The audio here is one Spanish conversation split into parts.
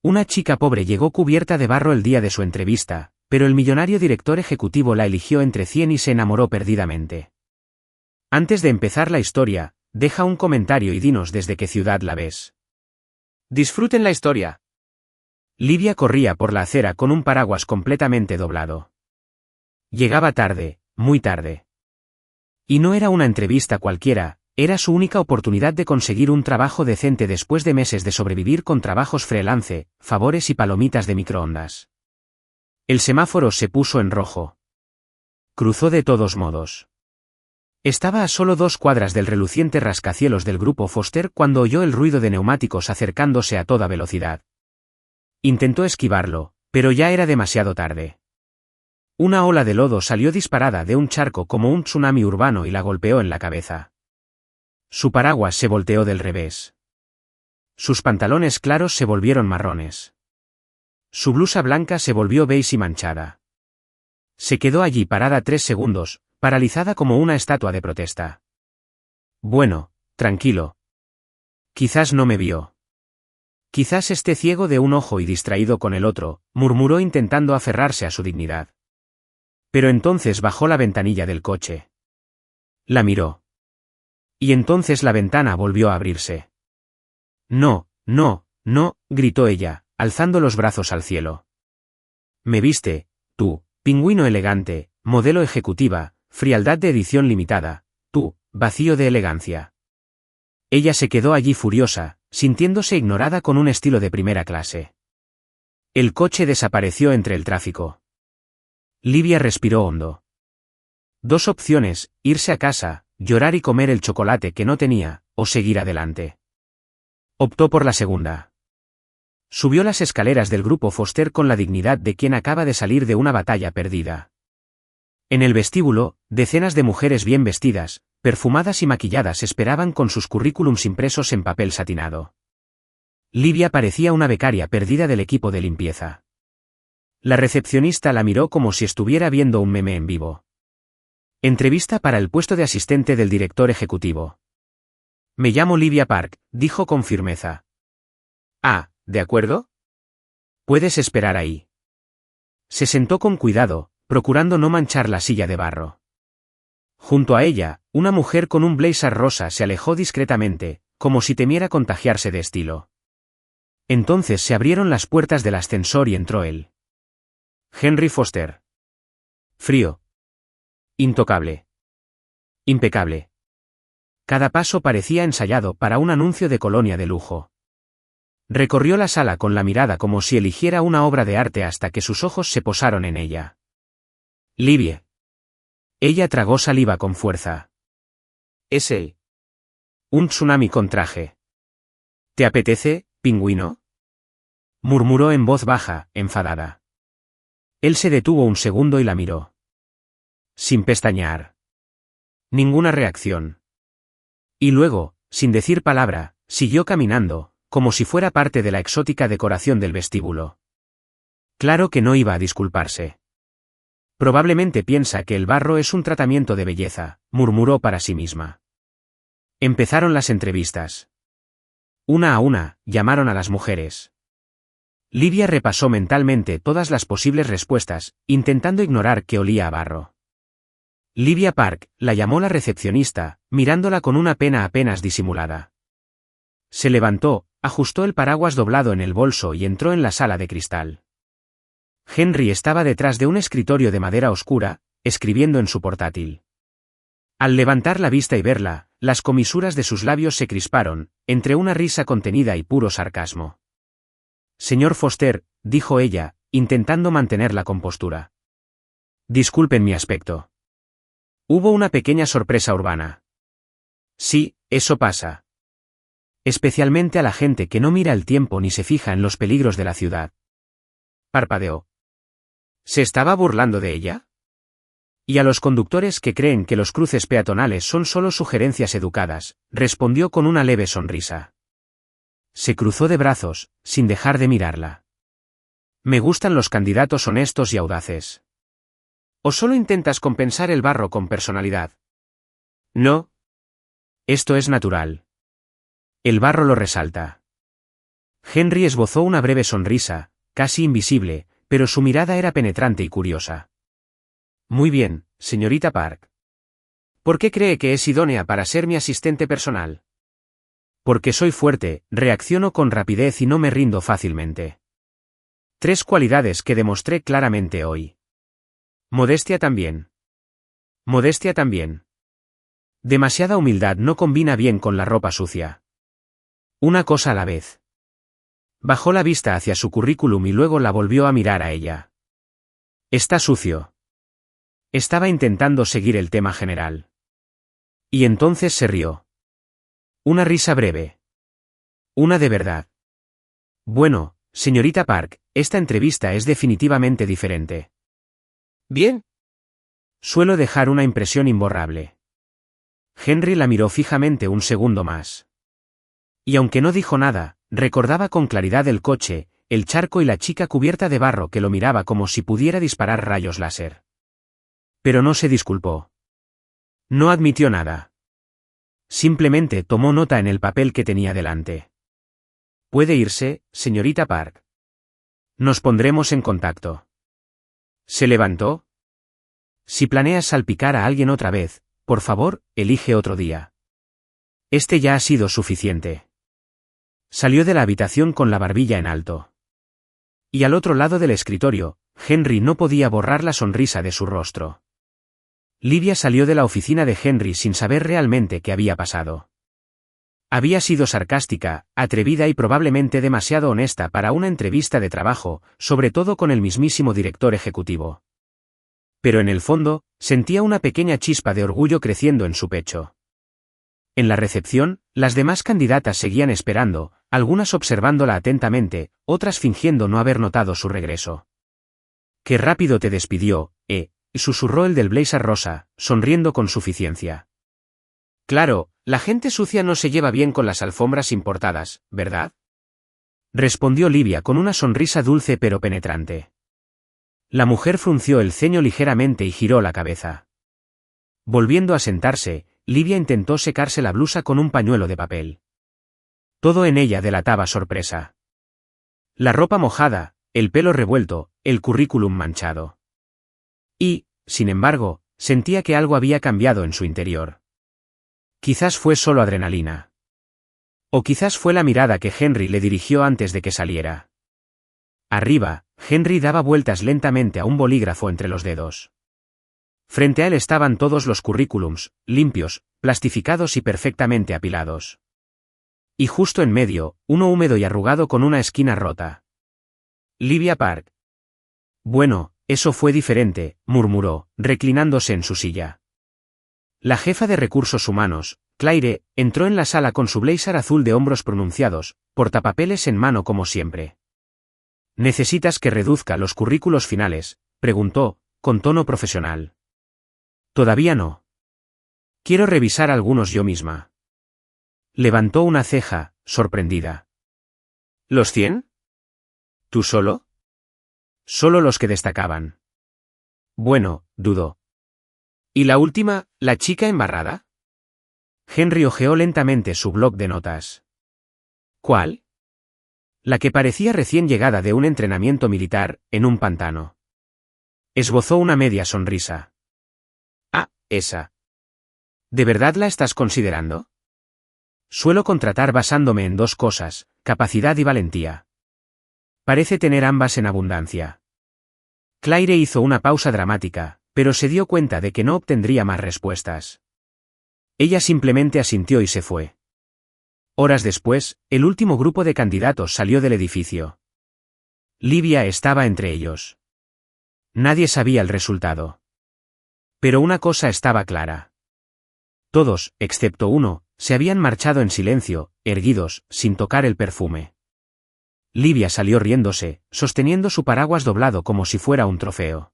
Una chica pobre llegó cubierta de barro el día de su entrevista, pero el millonario director ejecutivo la eligió entre 100 y se enamoró perdidamente. Antes de empezar la historia, deja un comentario y dinos desde qué ciudad la ves. Disfruten la historia. Livia corría por la acera con un paraguas completamente doblado. Llegaba tarde, muy tarde. Y no era una entrevista cualquiera, era su única oportunidad de conseguir un trabajo decente después de meses de sobrevivir con trabajos freelance, favores y palomitas de microondas. El semáforo se puso en rojo. Cruzó de todos modos. Estaba a solo 2 cuadras del reluciente rascacielos del grupo Foster cuando oyó el ruido de neumáticos acercándose a toda velocidad. Intentó esquivarlo, pero ya era demasiado tarde. Una ola de lodo salió disparada de un charco como un tsunami urbano y la golpeó en la cabeza. Su paraguas se volteó del revés. Sus pantalones claros se volvieron marrones. Su blusa blanca se volvió beige y manchada. Se quedó allí parada 3 segundos, paralizada como una estatua de protesta. Bueno, tranquilo. Quizás no me vio. Quizás esté ciego de un ojo y distraído con el otro, murmuró intentando aferrarse a su dignidad. Pero entonces bajó la ventanilla del coche. La miró. Y entonces la ventana volvió a abrirse. No, no, no, gritó ella, alzando los brazos al cielo. Me viste, tú, pingüino elegante, modelo ejecutiva, frialdad de edición limitada, tú, vacío de elegancia. Ella se quedó allí furiosa, sintiéndose ignorada con un estilo de primera clase. El coche desapareció entre el tráfico. Livia respiró hondo. 2 opciones, irse a casa, llorar y comer el chocolate que no tenía, o seguir adelante. Optó por la segunda. Subió las escaleras del grupo Foster con la dignidad de quien acaba de salir de una batalla perdida. En el vestíbulo, decenas de mujeres bien vestidas, perfumadas y maquilladas esperaban con sus currículums impresos en papel satinado. Livia parecía una becaria perdida del equipo de limpieza. La recepcionista la miró como si estuviera viendo un meme en vivo. Entrevista para el puesto de asistente del director ejecutivo. Me llamo Livia Park, dijo con firmeza. Ah, ¿de acuerdo? Puedes esperar ahí. Se sentó con cuidado, procurando no manchar la silla de barro. Junto a ella, una mujer con un blazer rosa se alejó discretamente, como si temiera contagiarse de estilo. Entonces se abrieron las puertas del ascensor y entró él. Henry Foster. Frío. Intocable. Impecable. Cada paso parecía ensayado para un anuncio de colonia de lujo. Recorrió la sala con la mirada como si eligiera una obra de arte hasta que sus ojos se posaron en ella. Livia. Ella tragó saliva con fuerza. Es él. Un tsunami con traje. ¿Te apetece, pingüino? Murmuró en voz baja, enfadada. Él se detuvo un segundo y la miró. Sin pestañear. Ninguna reacción. Y luego, sin decir palabra, siguió caminando, como si fuera parte de la exótica decoración del vestíbulo. Claro que no iba a disculparse. Probablemente piensa que el barro es un tratamiento de belleza, murmuró para sí misma. Empezaron las entrevistas. Una a una, llamaron a las mujeres. Livia repasó mentalmente todas las posibles respuestas, intentando ignorar que olía a barro. Livia Park, la llamó la recepcionista, mirándola con una pena apenas disimulada. Se levantó, ajustó el paraguas doblado en el bolso y entró en la sala de cristal. Henry estaba detrás de un escritorio de madera oscura, escribiendo en su portátil. Al levantar la vista y verla, las comisuras de sus labios se crisparon, entre una risa contenida y puro sarcasmo. Señor Foster, dijo ella, intentando mantener la compostura. Disculpen mi aspecto. Hubo una pequeña sorpresa urbana. Sí, eso pasa. Especialmente a la gente que no mira el tiempo ni se fija en los peligros de la ciudad. Parpadeó. ¿Se estaba burlando de ella? Y a los conductores que creen que los cruces peatonales son solo sugerencias educadas, respondió con una leve sonrisa. Se cruzó de brazos, sin dejar de mirarla. Me gustan los candidatos honestos y audaces. ¿O solo intentas compensar el barro con personalidad? No. Esto es natural. El barro lo resalta. Henry esbozó una breve sonrisa, casi invisible, pero su mirada era penetrante y curiosa. Muy bien, señorita Park. ¿Por qué cree que es idónea para ser mi asistente personal? Porque soy fuerte, reacciono con rapidez y no me rindo fácilmente. 3 cualidades que demostré claramente hoy. Modestia también. Modestia también. Demasiada humildad no combina bien con la ropa sucia. Una cosa a la vez. Bajó la vista hacia su currículum y luego la volvió a mirar a ella. Está sucio. Estaba intentando seguir el tema general. Y entonces se rió. Una risa breve. Una de verdad. Bueno, señorita Park, esta entrevista es definitivamente diferente. Bien. Suelo dejar una impresión imborrable. Henry la miró fijamente un segundo más. Y aunque no dijo nada, recordaba con claridad el coche, el charco y la chica cubierta de barro que lo miraba como si pudiera disparar rayos láser. Pero no se disculpó. No admitió nada. Simplemente tomó nota en el papel que tenía delante. Puede irse, señorita Park. Nos pondremos en contacto. Se levantó. Si planeas salpicar a alguien otra vez, por favor, elige otro día. Este ya ha sido suficiente. Salió de la habitación con la barbilla en alto. Y al otro lado del escritorio, Henry no podía borrar la sonrisa de su rostro. Livia salió de la oficina de Henry sin saber realmente qué había pasado. Había sido sarcástica, atrevida y probablemente demasiado honesta para una entrevista de trabajo, sobre todo con el mismísimo director ejecutivo. Pero en el fondo, sentía una pequeña chispa de orgullo creciendo en su pecho. En la recepción, las demás candidatas seguían esperando, algunas observándola atentamente, otras fingiendo no haber notado su regreso. «Qué rápido te despidió, susurró el del blazer rosa, sonriendo con suficiencia. Claro, la gente sucia no se lleva bien con las alfombras importadas, ¿verdad? Respondió Livia con una sonrisa dulce pero penetrante. La mujer frunció el ceño ligeramente y giró la cabeza. Volviendo a sentarse, Livia intentó secarse la blusa con un pañuelo de papel. Todo en ella delataba sorpresa. La ropa mojada, el pelo revuelto, el currículum manchado. Y, sin embargo, sentía que algo había cambiado en su interior. Quizás fue solo adrenalina. O quizás fue la mirada que Henry le dirigió antes de que saliera. Arriba, Henry daba vueltas lentamente a un bolígrafo entre los dedos. Frente a él estaban todos los currículums, limpios, plastificados y perfectamente apilados. Y justo en medio, uno húmedo y arrugado con una esquina rota. Livia Park. Bueno, eso fue diferente, murmuró, reclinándose en su silla. La jefa de recursos humanos, Claire, entró en la sala con su blazer azul de hombros pronunciados, portapapeles en mano como siempre. ¿Necesitas que reduzca los currículos finales?, preguntó, con tono profesional. Todavía no. Quiero revisar algunos yo misma. Levantó una ceja, sorprendida. ¿Los 100? ¿Tú solo? Solo los que destacaban. Bueno, dudó. ¿Y la última, la chica embarrada? Henry hojeó lentamente su bloc de notas. ¿Cuál? La que parecía recién llegada de un entrenamiento militar, en un pantano. Esbozó una media sonrisa. Ah, esa. ¿De verdad la estás considerando? Suelo contratar basándome en 2 cosas, capacidad y valentía. Parece tener ambas en abundancia. Claire hizo una pausa dramática, pero se dio cuenta de que no obtendría más respuestas. Ella simplemente asintió y se fue. Horas después, el último grupo de candidatos salió del edificio. Livia estaba entre ellos. Nadie sabía el resultado. Pero una cosa estaba clara. Todos, excepto uno, se habían marchado en silencio, erguidos, sin tocar el perfume. Livia salió riéndose, sosteniendo su paraguas doblado como si fuera un trofeo.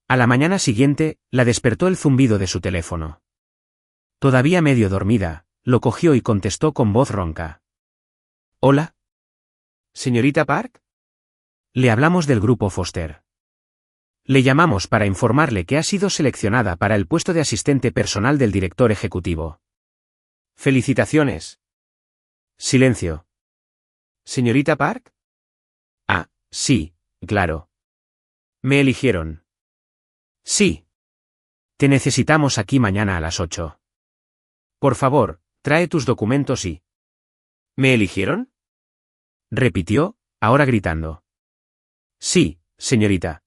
A la mañana siguiente, la despertó el zumbido de su teléfono. Todavía medio dormida, lo cogió y contestó con voz ronca. ¿Hola? ¿Señorita Park? Le hablamos del grupo Foster. Le llamamos para informarle que ha sido seleccionada para el puesto de asistente personal del director ejecutivo. Felicitaciones. Silencio. ¿Señorita Park? Ah, sí, claro. ¿Me eligieron? Sí. Te necesitamos aquí mañana a las 8. Por favor, trae tus documentos y... ¿Me eligieron? Repitió, ahora gritando. Sí, señorita.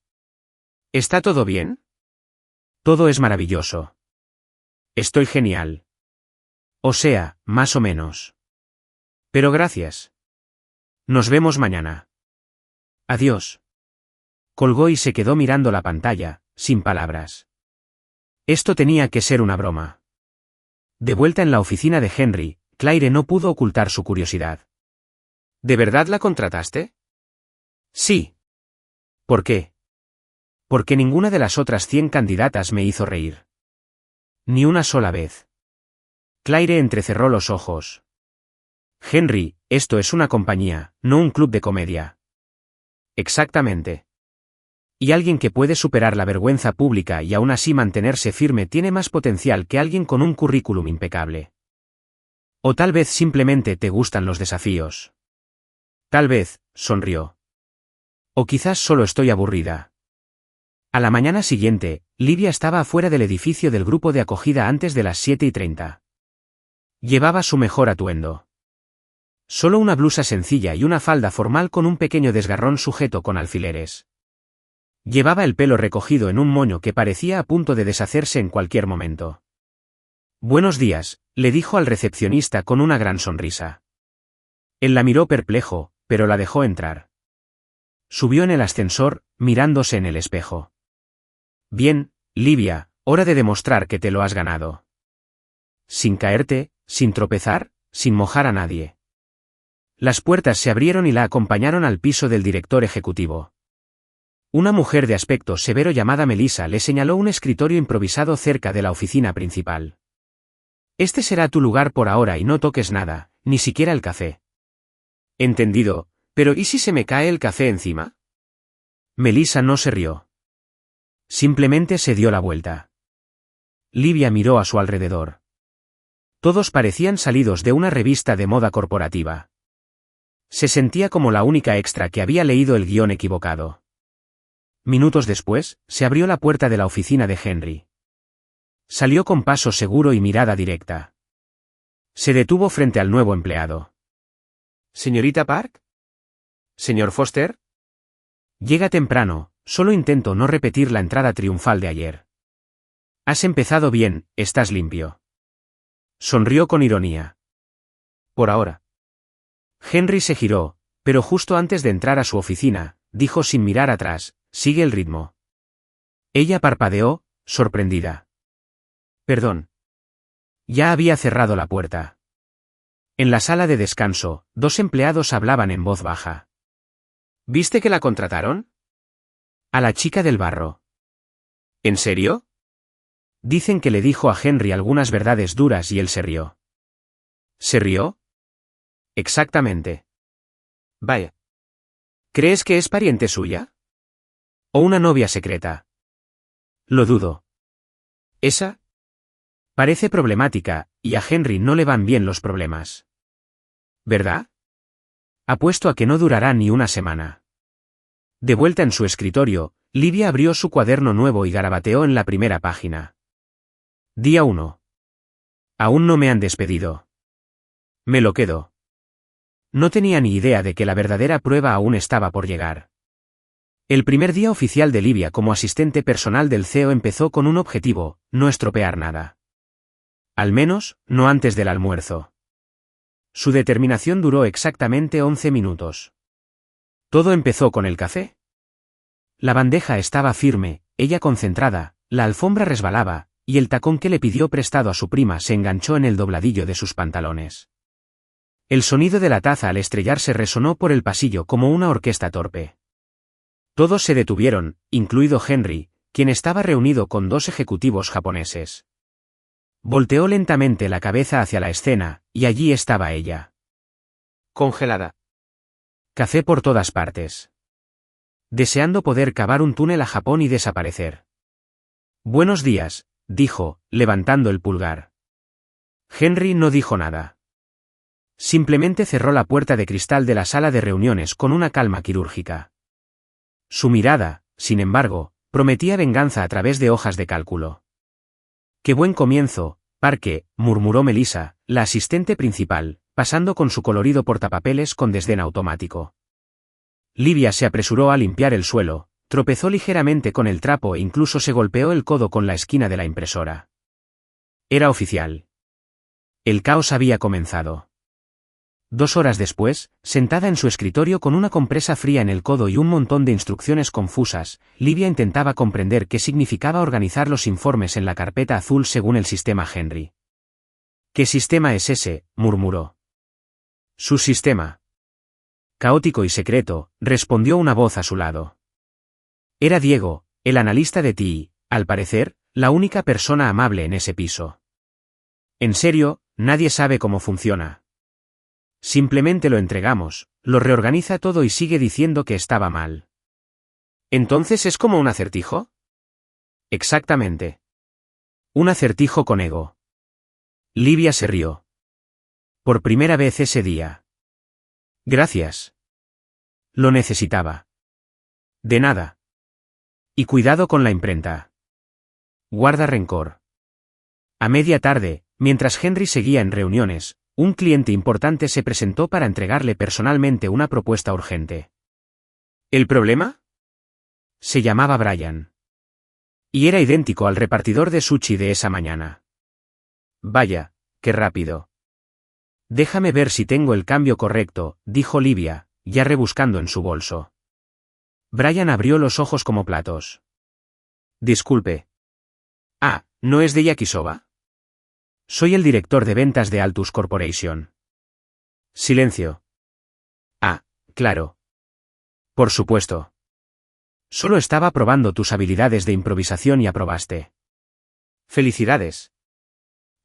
¿Está todo bien? Todo es maravilloso. Estoy genial. O sea, más o menos. Pero gracias. Nos vemos mañana. Adiós. Colgó y se quedó mirando la pantalla, sin palabras. Esto tenía que ser una broma. De vuelta en la oficina de Henry, Claire no pudo ocultar su curiosidad. ¿De verdad la contrataste? Sí. ¿Por qué? Porque ninguna de las otras 100 candidatas me hizo reír. Ni una sola vez. Claire entrecerró los ojos. Henry, esto es una compañía, no un club de comedia. Exactamente. Y alguien que puede superar la vergüenza pública y aún así mantenerse firme tiene más potencial que alguien con un currículum impecable. O tal vez simplemente te gustan los desafíos. Tal vez, sonrió. O quizás solo estoy aburrida. A la mañana siguiente, Livia estaba afuera del edificio del grupo de acogida antes de las 7:30. Llevaba su mejor atuendo. Solo una blusa sencilla y una falda formal con un pequeño desgarrón sujeto con alfileres. Llevaba el pelo recogido en un moño que parecía a punto de deshacerse en cualquier momento. Buenos días, le dijo al recepcionista con una gran sonrisa. Él la miró perplejo, pero la dejó entrar. Subió en el ascensor, mirándose en el espejo. Bien, Livia, hora de demostrar que te lo has ganado. Sin caerte, sin tropezar, sin mojar a nadie. Las puertas se abrieron y la acompañaron al piso del director ejecutivo. Una mujer de aspecto severo llamada Melissa le señaló un escritorio improvisado cerca de la oficina principal. Este será tu lugar por ahora y no toques nada, ni siquiera el café. Entendido, pero ¿y si se me cae el café encima? Melissa no se rió. Simplemente se dio la vuelta. Livia miró a su alrededor. Todos parecían salidos de una revista de moda corporativa. Se sentía como la única extra que había leído el guión equivocado. Minutos después, se abrió la puerta de la oficina de Henry. Salió con paso seguro y mirada directa. Se detuvo frente al nuevo empleado. ¿Señorita Park? ¿Señor Foster? Llega temprano, solo intento no repetir la entrada triunfal de ayer. Has empezado bien, estás limpio. Sonrió con ironía. Por ahora. Henry se giró, pero justo antes de entrar a su oficina, dijo sin mirar atrás, sigue el ritmo. Ella parpadeó, sorprendida. Perdón. Ya había cerrado la puerta. En la sala de descanso, dos empleados hablaban en voz baja. ¿Viste que la contrataron? A la chica del barro. ¿En serio? Dicen que le dijo a Henry algunas verdades duras y él se rió. ¿Se rió? Exactamente. Vaya. ¿Crees que es pariente suya? ¿O una novia secreta? Lo dudo. ¿Esa? Parece problemática, y a Henry no le van bien los problemas. ¿Verdad? Apuesto a que no durará ni una semana. De vuelta en su escritorio, Livia abrió su cuaderno nuevo y garabateó en la primera página. Día 1. Aún no me han despedido. Me lo quedo. No tenía ni idea de que la verdadera prueba aún estaba por llegar. El primer día oficial de Livia como asistente personal del CEO empezó con un objetivo: no estropear nada. Al menos, no antes del almuerzo. Su determinación duró exactamente 11 minutos. Todo empezó con el café. La bandeja estaba firme, ella concentrada, la alfombra resbalaba, y el tacón que le pidió prestado a su prima se enganchó en el dobladillo de sus pantalones. El sonido de la taza al estrellarse resonó por el pasillo como una orquesta torpe. Todos se detuvieron, incluido Henry, quien estaba reunido con dos ejecutivos japoneses. Volteó lentamente la cabeza hacia la escena, y allí estaba ella. Congelada. Café por todas partes. Deseando poder cavar un túnel a Japón y desaparecer. Buenos días, dijo, levantando el pulgar. Henry no dijo nada. Simplemente cerró la puerta de cristal de la sala de reuniones con una calma quirúrgica. Su mirada, sin embargo, prometía venganza a través de hojas de cálculo. «Qué buen comienzo, Parque», murmuró Melissa, la asistente principal, pasando con su colorido portapapeles con desdén automático. Livia se apresuró a limpiar el suelo, tropezó ligeramente con el trapo e incluso se golpeó el codo con la esquina de la impresora. Era oficial. El caos había comenzado. 2 horas después, sentada en su escritorio con una compresa fría en el codo y un montón de instrucciones confusas, Livia intentaba comprender qué significaba organizar los informes en la carpeta azul según el sistema Henry. «¿Qué sistema es ese?», murmuró. «Su sistema. Caótico y secreto», respondió una voz a su lado. Era Diego, el analista de TI, al parecer, la única persona amable en ese piso. «En serio, nadie sabe cómo funciona. Simplemente lo entregamos, lo reorganiza todo y sigue diciendo que estaba mal». «¿Entonces es como un acertijo?». «Exactamente. Un acertijo con ego». Livia se rió. Por primera vez ese día. «Gracias. Lo necesitaba». «De nada. Y cuidado con la imprenta. Guarda rencor». A media tarde, mientras Henry seguía en reuniones, un cliente importante se presentó para entregarle personalmente una propuesta urgente. ¿El problema? Se llamaba Brian. Y era idéntico al repartidor de sushi de esa mañana. «Vaya, qué rápido. Déjame ver si tengo el cambio correcto», dijo Livia, ya rebuscando en su bolso. Brian abrió los ojos como platos. «Disculpe. Ah, ¿no es de Yakisoba? Soy el director de ventas de Altus Corporation». Silencio. «Ah, claro. Por supuesto. Solo estaba probando tus habilidades de improvisación y aprobaste. Felicidades».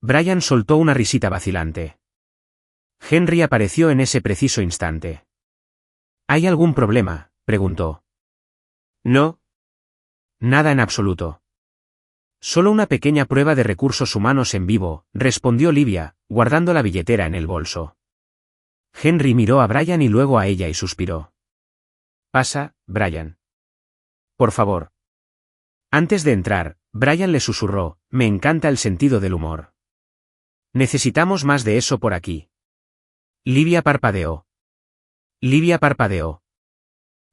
Brian soltó una risita vacilante. Henry apareció en ese preciso instante. «¿Hay algún problema?», preguntó. «No. Nada en absoluto. Solo una pequeña prueba de recursos humanos en vivo», respondió Livia, guardando la billetera en el bolso. Henry miró a Brian y luego a ella y suspiró. «Pasa, Brian. Por favor». Antes de entrar, Brian le susurró: «Me encanta el sentido del humor. Necesitamos más de eso por aquí». Livia parpadeó.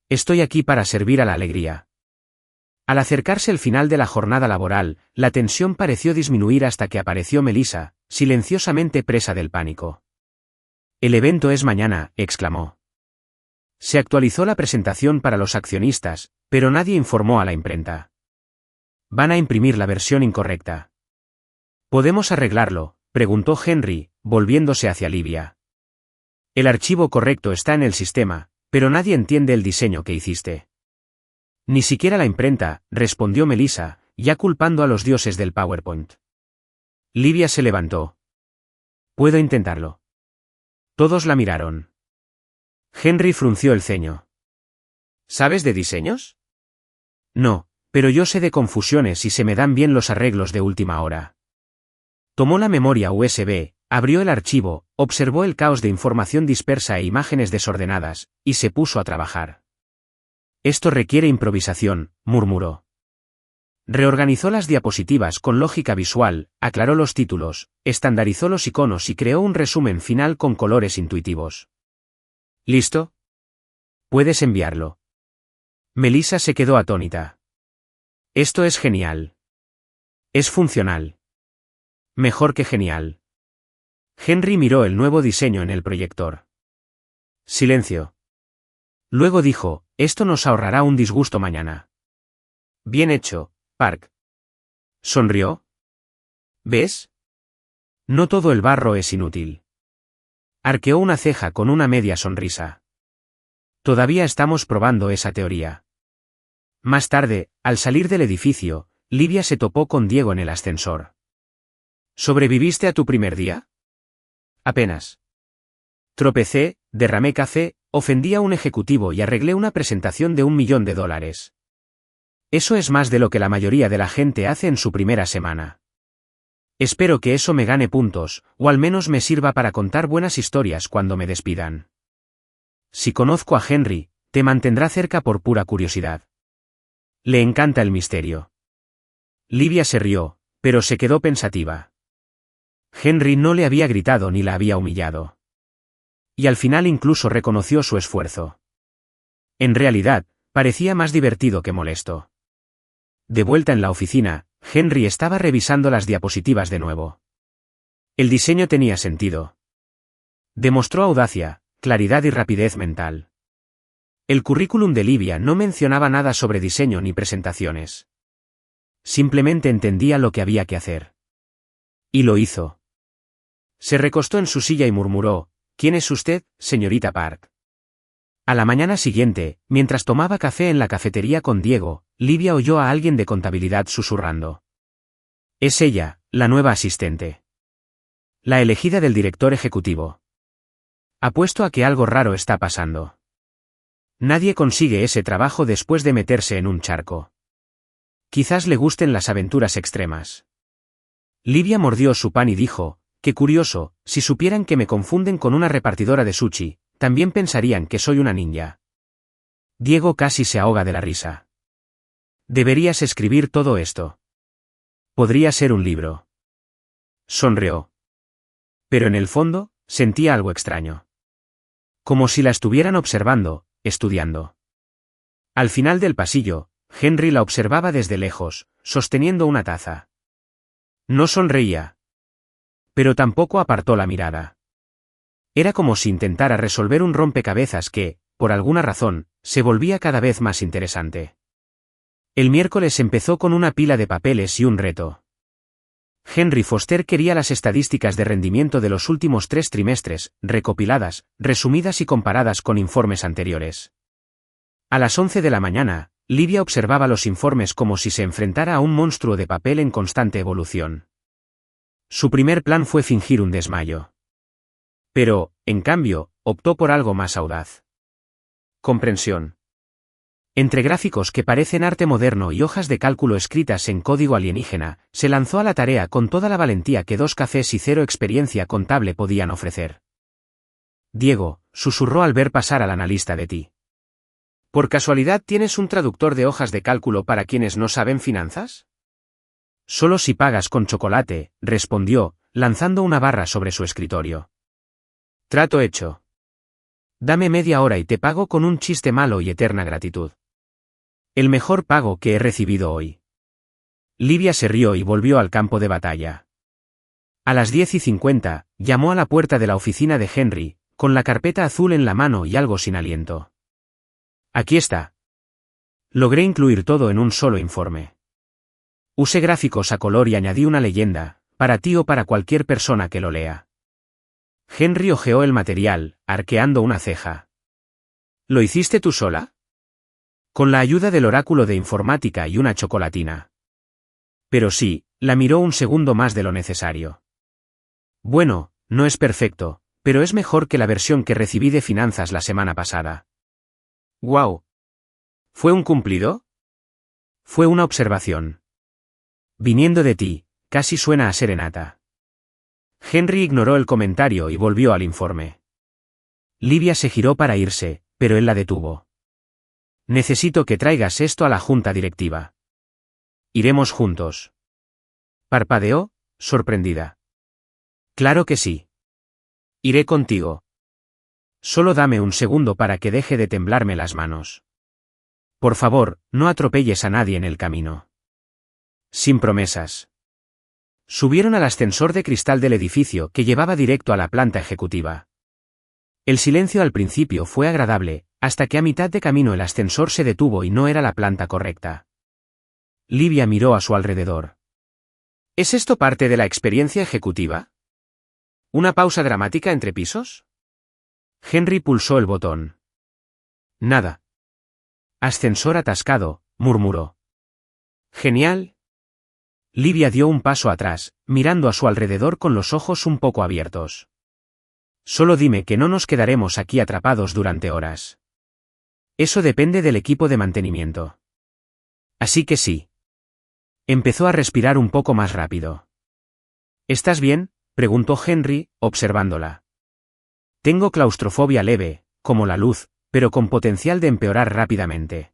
«Estoy aquí para servir a la alegría». Al acercarse el final de la jornada laboral, la tensión pareció disminuir hasta que apareció Melissa, silenciosamente presa del pánico. «El evento es mañana», exclamó. Se actualizó la presentación para los accionistas, pero nadie informó a la imprenta. «Van a imprimir la versión incorrecta». «¿Podemos arreglarlo?», preguntó Henry, volviéndose hacia Livia. «El archivo correcto está en el sistema, pero nadie entiende el diseño que hiciste». «Ni siquiera la imprenta», respondió Melissa, ya culpando a los dioses del PowerPoint. Livia se levantó. «Puedo intentarlo». Todos la miraron. Henry frunció el ceño. «¿Sabes de diseños?». «No, pero yo sé de confusiones y se me dan bien los arreglos de última hora». Tomó la memoria USB, abrió el archivo, observó el caos de información dispersa e imágenes desordenadas, y se puso a trabajar. «Esto requiere improvisación», murmuró. Reorganizó las diapositivas con lógica visual, aclaró los títulos, estandarizó los iconos y creó un resumen final con colores intuitivos. «¿Listo? Puedes enviarlo». Melissa se quedó atónita. «Esto es genial. Es funcional. Mejor que genial». Henry miró el nuevo diseño en el proyector. Silencio. Luego dijo: «Esto nos ahorrará un disgusto mañana». «Bien hecho, Park». Sonrió. «¿Ves? No todo el barro es inútil». Arqueó una ceja con una media sonrisa. «Todavía estamos probando esa teoría». Más tarde, al salir del edificio, Livia se topó con Diego en el ascensor. «¿Sobreviviste a tu primer día?». «Apenas. Tropecé, derramé café, ofendí a un ejecutivo y arreglé una presentación de $1 millón. Eso es más de lo que la mayoría de la gente hace en su primera semana». Espero que eso me gane puntos, o al menos me sirva para contar buenas historias cuando me despidan. Si conozco a Henry, te mantendrá cerca por pura curiosidad. Le encanta el misterio. Livia se rió, pero se quedó pensativa. Henry no le había gritado ni la había humillado. Y al final incluso reconoció su esfuerzo. En realidad, parecía más divertido que molesto. De vuelta en la oficina, Henry estaba revisando las diapositivas de nuevo. El diseño tenía sentido. Demostró audacia, claridad y rapidez mental. El currículum de Livia no mencionaba nada sobre diseño ni presentaciones. Simplemente entendía lo que había que hacer. Y lo hizo. Se recostó en su silla y murmuró: «¿Quién es usted, señorita Park?». A la mañana siguiente, mientras tomaba café en la cafetería con Diego, Livia oyó a alguien de contabilidad susurrando. «Es ella, la nueva asistente. La elegida del director ejecutivo. Apuesto a que algo raro está pasando. Nadie consigue ese trabajo después de meterse en un charco. Quizás le gusten las aventuras extremas». Livia mordió su pan y dijo: «Qué curioso, si supieran que me confunden con una repartidora de sushi, también pensarían que soy una ninja». Diego casi se ahoga de la risa. «Deberías escribir todo esto. Podría ser un libro». Sonrió. Pero en el fondo, sentía algo extraño. Como si la estuvieran observando, estudiando. Al final del pasillo, Henry la observaba desde lejos, sosteniendo una taza. No sonreía. Pero tampoco apartó la mirada. Era como si intentara resolver un rompecabezas que, por alguna razón, se volvía cada vez más interesante. El miércoles empezó con una pila de papeles y un reto. Henry Foster quería las estadísticas de rendimiento de los últimos 3 trimestres, recopiladas, resumidas y comparadas con informes anteriores. A las 11 de la mañana, Livia observaba los informes como si se enfrentara a un monstruo de papel en constante evolución. Su primer plan fue fingir un desmayo. Pero, en cambio, optó por algo más audaz. Comprensión. Entre gráficos que parecen arte moderno y hojas de cálculo escritas en código alienígena, se lanzó a la tarea con toda la valentía que 2 cafés y 0 experiencia contable podían ofrecer. Diego, susurró al ver pasar al analista de ti. ¿Por casualidad tienes un traductor de hojas de cálculo para quienes no saben finanzas? Solo si pagas con chocolate, respondió, lanzando una barra sobre su escritorio. Trato hecho. Dame media hora y te pago con un chiste malo y eterna gratitud. El mejor pago que he recibido hoy. Livia se rió y volvió al campo de batalla. A las 10:50, llamó a la puerta de la oficina de Henry, con la carpeta azul en la mano y algo sin aliento. Aquí está. Logré incluir todo en un solo informe. Usé gráficos a color y añadí una leyenda, para ti o para cualquier persona que lo lea. Henry hojeó el material, arqueando una ceja. ¿Lo hiciste tú sola? Con la ayuda del oráculo de informática y una chocolatina. Pero sí, la miró un segundo más de lo necesario. Bueno, no es perfecto, pero es mejor que la versión que recibí de finanzas la semana pasada. ¡Guau! ¿Fue un cumplido? Fue una observación. Viniendo de ti, casi suena a serenata. Henry ignoró el comentario y volvió al informe. Livia se giró para irse, pero él la detuvo. Necesito que traigas esto a la junta directiva. Iremos juntos. Parpadeó, sorprendida. Claro que sí. Iré contigo. Solo dame un segundo para que deje de temblarme las manos. Por favor, no atropelles a nadie en el camino. Sin promesas. Subieron al ascensor de cristal del edificio que llevaba directo a la planta ejecutiva. El silencio al principio fue agradable, hasta que a mitad de camino el ascensor se detuvo y no era la planta correcta. Livia miró a su alrededor. ¿Es esto parte de la experiencia ejecutiva? ¿Una pausa dramática entre pisos? Henry pulsó el botón. Nada. Ascensor atascado, murmuró. Genial. Livia dio un paso atrás, mirando a su alrededor con los ojos un poco abiertos. Solo dime que no nos quedaremos aquí atrapados durante horas. Eso depende del equipo de mantenimiento. Así que sí. Empezó a respirar un poco más rápido. ¿Estás bien?, preguntó Henry, observándola. Tengo claustrofobia leve, como la luz, pero con potencial de empeorar rápidamente.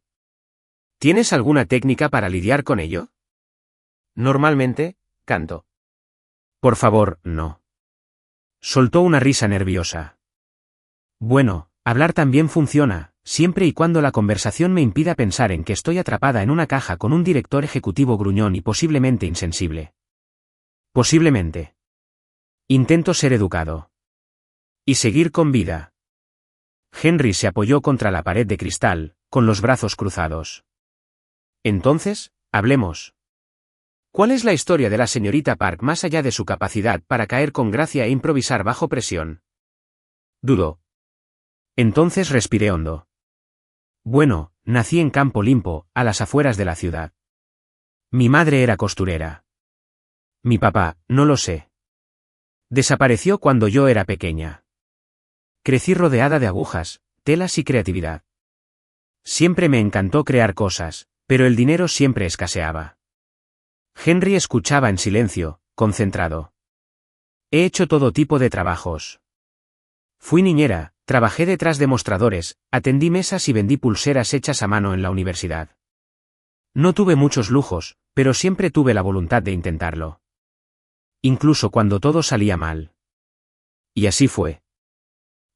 ¿Tienes alguna técnica para lidiar con ello? Normalmente, canto. Por favor, no. Soltó una risa nerviosa. Bueno, hablar también funciona, siempre y cuando la conversación me impida pensar en que estoy atrapada en una caja con un director ejecutivo gruñón y posiblemente insensible. Posiblemente. Intento ser educado. Y seguir con vida. Henry se apoyó contra la pared de cristal, con los brazos cruzados. Entonces, hablemos. ¿Cuál es la historia de la señorita Park más allá de su capacidad para caer con gracia e improvisar bajo presión? Dudó. Entonces respiré hondo. Bueno, nací en Campo Limpo, a las afueras de la ciudad. Mi madre era costurera. Mi papá, no lo sé. Desapareció cuando yo era pequeña. Crecí rodeada de agujas, telas y creatividad. Siempre me encantó crear cosas, pero el dinero siempre escaseaba. Henry escuchaba en silencio, concentrado. He hecho todo tipo de trabajos. Fui niñera, trabajé detrás de mostradores, atendí mesas y vendí pulseras hechas a mano en la universidad. No tuve muchos lujos, pero siempre tuve la voluntad de intentarlo. Incluso cuando todo salía mal. Y así fue.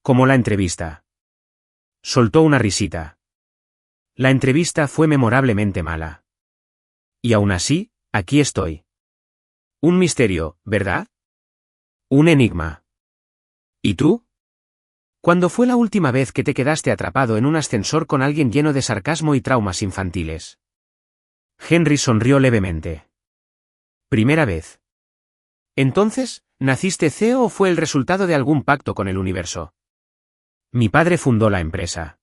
Como la entrevista. Soltó una risita. La entrevista fue memorablemente mala. Y aún así, aquí estoy. Un misterio, ¿verdad? Un enigma. ¿Y tú? ¿Cuándo fue la última vez que te quedaste atrapado en un ascensor con alguien lleno de sarcasmo y traumas infantiles? Henry sonrió levemente. Primera vez. Entonces, ¿naciste CEO o fue el resultado de algún pacto con el universo? Mi padre fundó la empresa.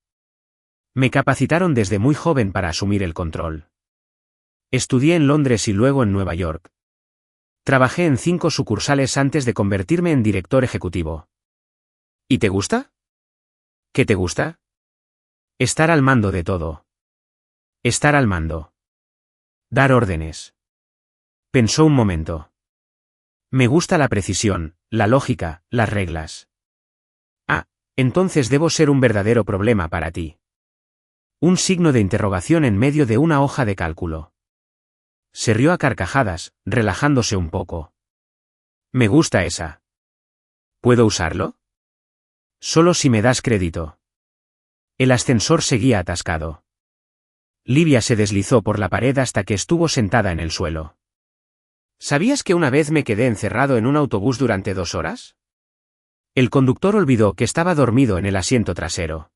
Me capacitaron desde muy joven para asumir el control. Estudié en Londres y luego en Nueva York. Trabajé en 5 sucursales antes de convertirme en director ejecutivo. ¿Y te gusta? ¿Qué te gusta? Estar al mando de todo. Estar al mando. Dar órdenes. Pensó un momento. Me gusta la precisión, la lógica, las reglas. Ah, entonces debo ser un verdadero problema para ti. Un signo de interrogación en medio de una hoja de cálculo. Se rió a carcajadas, relajándose un poco. Me gusta esa. ¿Puedo usarlo? Solo si me das crédito. El ascensor seguía atascado. Livia se deslizó por la pared hasta que estuvo sentada en el suelo. ¿Sabías que una vez me quedé encerrado en un autobús durante 2 horas? El conductor olvidó que estaba dormido en el asiento trasero.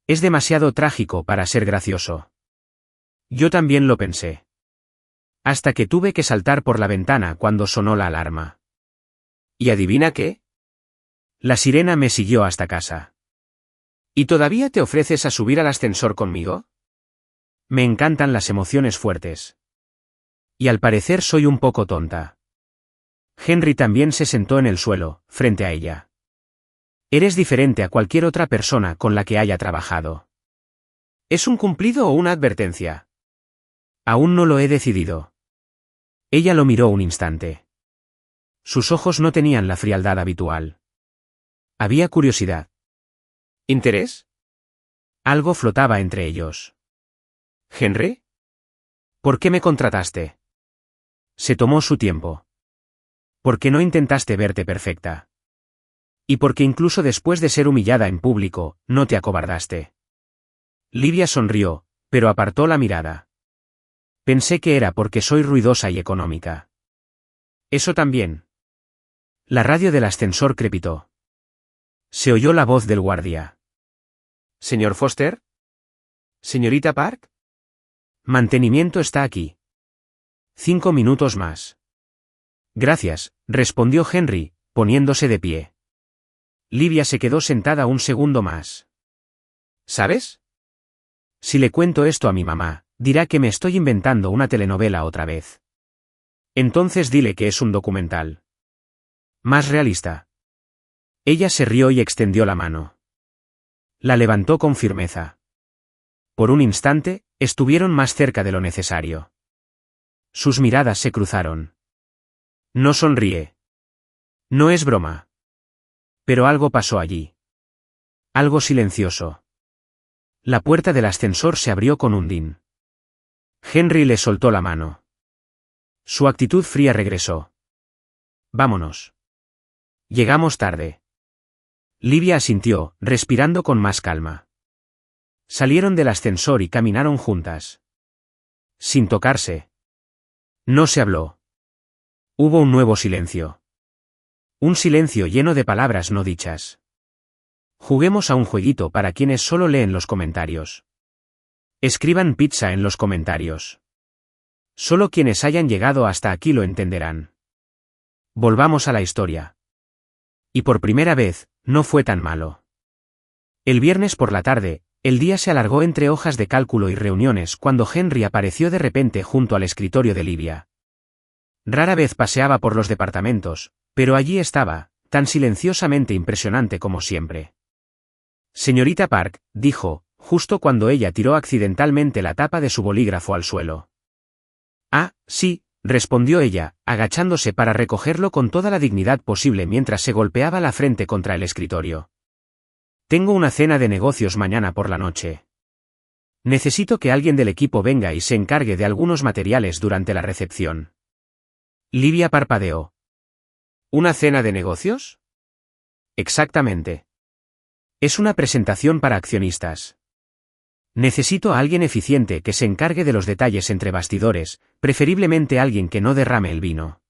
Es demasiado trágico para ser gracioso. Yo también lo pensé. Hasta que tuve que saltar por la ventana cuando sonó la alarma. ¿Y adivina qué? La sirena me siguió hasta casa. ¿Y todavía te ofreces a subir al ascensor conmigo? Me encantan las emociones fuertes. Y al parecer soy un poco tonta. Henry también se sentó en el suelo, frente a ella. Eres diferente a cualquier otra persona con la que haya trabajado. ¿Es un cumplido o una advertencia? Aún no lo he decidido. Ella lo miró un instante. Sus ojos no tenían la frialdad habitual. Había curiosidad. ¿Interés? Algo flotaba entre ellos. ¿Henry? ¿Por qué me contrataste? Se tomó su tiempo. ¿Por qué no intentaste verte perfecta? Y porque incluso después de ser humillada en público, no te acobardaste. Livia sonrió, pero apartó la mirada. Pensé que era porque soy ruidosa y económica. Eso también. La radio del ascensor crepitó. Se oyó la voz del guardia. ¿Señor Foster? ¿Señorita Park? Mantenimiento está aquí. 5 minutos más. Gracias, respondió Henry, poniéndose de pie. Livia se quedó sentada un segundo más. ¿Sabes? Si le cuento esto a mi mamá, dirá que me estoy inventando una telenovela otra vez. Entonces dile que es un documental. Más realista. Ella se rió y extendió la mano. La levantó con firmeza. Por un instante, estuvieron más cerca de lo necesario. Sus miradas se cruzaron. No sonríe. No es broma. Pero algo pasó allí. Algo silencioso. La puerta del ascensor se abrió con un din. Henry le soltó la mano. Su actitud fría regresó. Vámonos. Llegamos tarde. Livia asintió, respirando con más calma. Salieron del ascensor y caminaron juntas. Sin tocarse. No se habló. Hubo un nuevo silencio. Un silencio lleno de palabras no dichas. Juguemos a un jueguito para quienes solo leen los comentarios. Escriban pizza en los comentarios. Solo quienes hayan llegado hasta aquí lo entenderán. Volvamos a la historia. Y por primera vez, no fue tan malo. El viernes por la tarde, el día se alargó entre hojas de cálculo y reuniones cuando Henry apareció de repente junto al escritorio de Livia. Rara vez paseaba por los departamentos, pero allí estaba, tan silenciosamente impresionante como siempre. Señorita Park, dijo, justo cuando ella tiró accidentalmente la tapa de su bolígrafo al suelo. Ah, sí, respondió ella, agachándose para recogerlo con toda la dignidad posible mientras se golpeaba la frente contra el escritorio. Tengo una cena de negocios mañana por la noche. Necesito que alguien del equipo venga y se encargue de algunos materiales durante la recepción. Livia parpadeó. ¿Una cena de negocios? Exactamente. Es una presentación para accionistas. Necesito a alguien eficiente que se encargue de los detalles entre bastidores, preferiblemente alguien que no derrame el vino.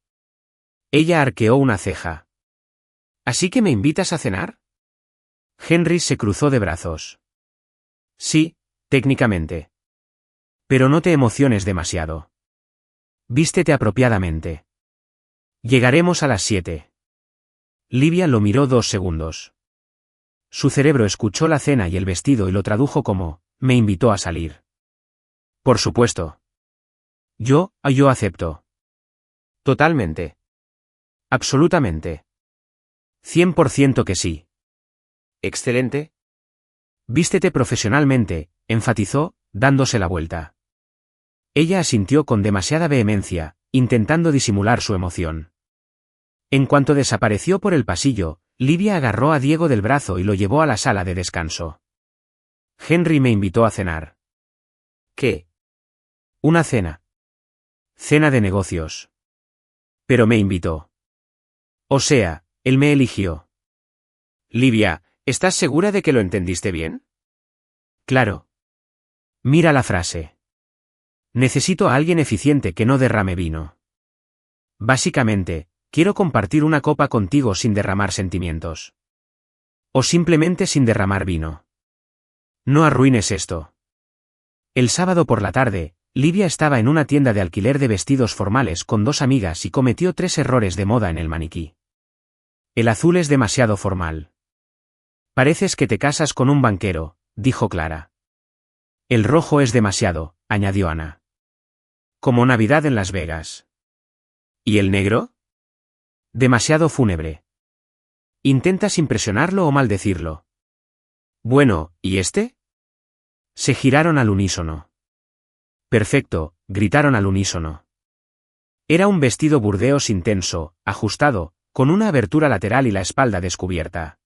Ella arqueó una ceja. ¿Así que me invitas a cenar? Henry se cruzó de brazos. Sí, técnicamente. Pero no te emociones demasiado. Vístete apropiadamente. Llegaremos a las 7. Livia lo miró 2 segundos. Su cerebro escuchó la cena y el vestido y lo tradujo como, me invitó a salir. Por supuesto. Yo acepto. Totalmente. Absolutamente. 100% que sí. Excelente. Vístete profesionalmente, enfatizó, dándose la vuelta. Ella asintió con demasiada vehemencia, intentando disimular su emoción. En cuanto desapareció por el pasillo, Livia agarró a Diego del brazo y lo llevó a la sala de descanso. Henry me invitó a cenar. ¿Qué? Una cena. Cena de negocios. Pero me invitó. O sea, él me eligió. Livia, ¿estás segura de que lo entendiste bien? Claro. Mira la frase. Necesito a alguien eficiente que no derrame vino. Básicamente, quiero compartir una copa contigo sin derramar sentimientos. O simplemente sin derramar vino. No arruines esto. El sábado por la tarde, Livia estaba en una tienda de alquiler de vestidos formales con 2 amigas y cometió 3 errores de moda en el maniquí. El azul es demasiado formal. Pareces que te casas con un banquero, dijo Clara. El rojo es demasiado, añadió Ana. Como Navidad en Las Vegas. ¿Y el negro? Demasiado fúnebre. ¿Intentas impresionarlo o maldecirlo? Bueno, ¿y este? Se giraron al unísono. Perfecto, gritaron al unísono. Era un vestido burdeos intenso, ajustado, con una abertura lateral y la espalda descubierta.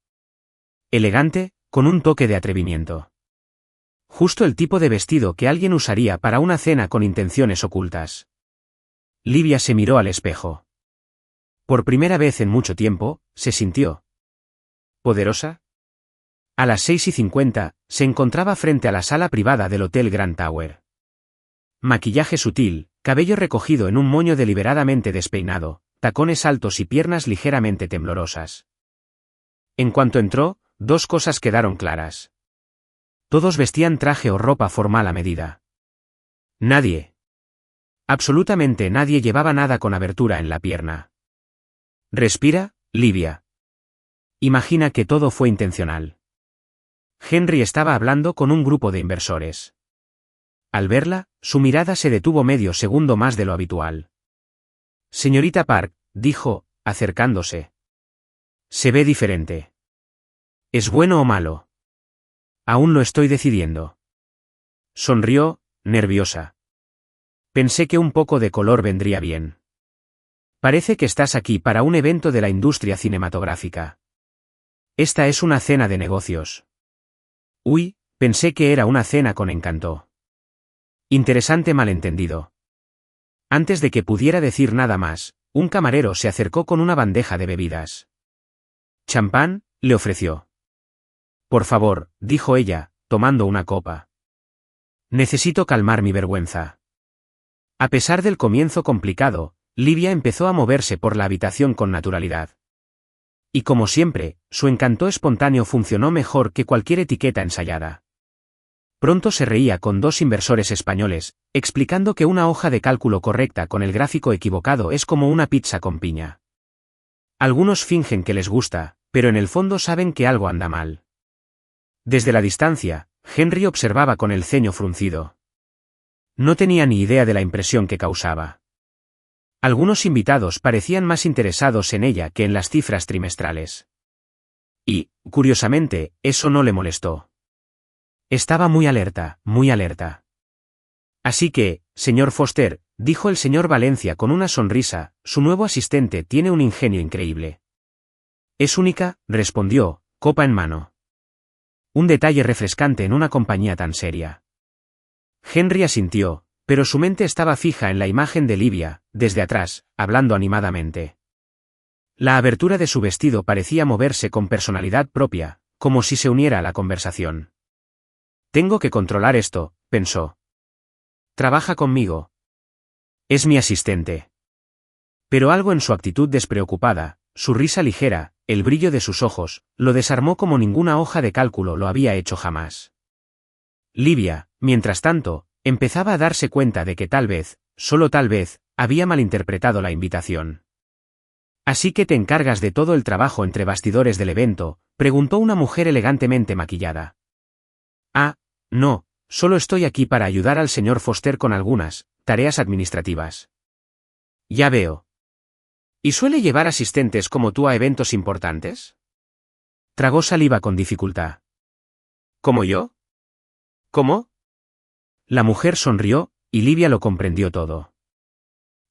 Elegante, con un toque de atrevimiento. Justo el tipo de vestido que alguien usaría para una cena con intenciones ocultas. Livia se miró al espejo. Por primera vez en mucho tiempo, se sintió poderosa. A las 6:50, se encontraba frente a la sala privada del Hotel Grand Tower. Maquillaje sutil, cabello recogido en un moño deliberadamente despeinado, tacones altos y piernas ligeramente temblorosas. En cuanto entró, 2 cosas quedaron claras. Todos vestían traje o ropa formal a medida. Nadie. Absolutamente nadie llevaba nada con abertura en la pierna. Respira, Livia. Imagina que todo fue intencional. Henry estaba hablando con un grupo de inversores. Al verla, su mirada se detuvo medio segundo más de lo habitual. Señorita Park, dijo, acercándose. Se ve diferente. ¿Es bueno o malo? Aún lo estoy decidiendo. Sonrió, nerviosa. Pensé que un poco de color vendría bien. Parece que estás aquí para un evento de la industria cinematográfica. Esta es una cena de negocios. Uy, pensé que era una cena con Encanto. Interesante malentendido. Antes de que pudiera decir nada más, un camarero se acercó con una bandeja de bebidas. «¿Champán?», le ofreció. «Por favor», dijo ella, tomando una copa. «Necesito calmar mi vergüenza». A pesar del comienzo complicado, Livia empezó a moverse por la habitación con naturalidad. Y como siempre, su encanto espontáneo funcionó mejor que cualquier etiqueta ensayada. Pronto se reía con dos inversores españoles, explicando que una hoja de cálculo correcta con el gráfico equivocado es como una pizza con piña. Algunos fingen que les gusta, pero en el fondo saben que algo anda mal. Desde la distancia, Henry observaba con el ceño fruncido. No tenía ni idea de la impresión que causaba. Algunos invitados parecían más interesados en ella que en las cifras trimestrales. Y, curiosamente, eso no le molestó. Estaba muy alerta, muy alerta. Así que, señor Foster, dijo el señor Valencia con una sonrisa, su nuevo asistente tiene un ingenio increíble. Es única, respondió, copa en mano. Un detalle refrescante en una compañía tan seria. Henry asintió, pero su mente estaba fija en la imagen de Livia, desde atrás, hablando animadamente. La abertura de su vestido parecía moverse con personalidad propia, como si se uniera a la conversación. Tengo que controlar esto, pensó. Trabaja conmigo. Es mi asistente. Pero algo en su actitud despreocupada, su risa ligera, el brillo de sus ojos, lo desarmó como ninguna hoja de cálculo lo había hecho jamás. Livia, mientras tanto, empezaba a darse cuenta de que tal vez, solo tal vez, había malinterpretado la invitación. «¿Así que te encargas de todo el trabajo entre bastidores del evento?», preguntó una mujer elegantemente maquillada. «Ah, no, solo estoy aquí para ayudar al señor Foster con algunas tareas administrativas». «Ya veo. ¿Y suele llevar asistentes como tú a eventos importantes?». Tragó saliva con dificultad. «¿Como yo? ¿Cómo?». La mujer sonrió, y Livia lo comprendió todo.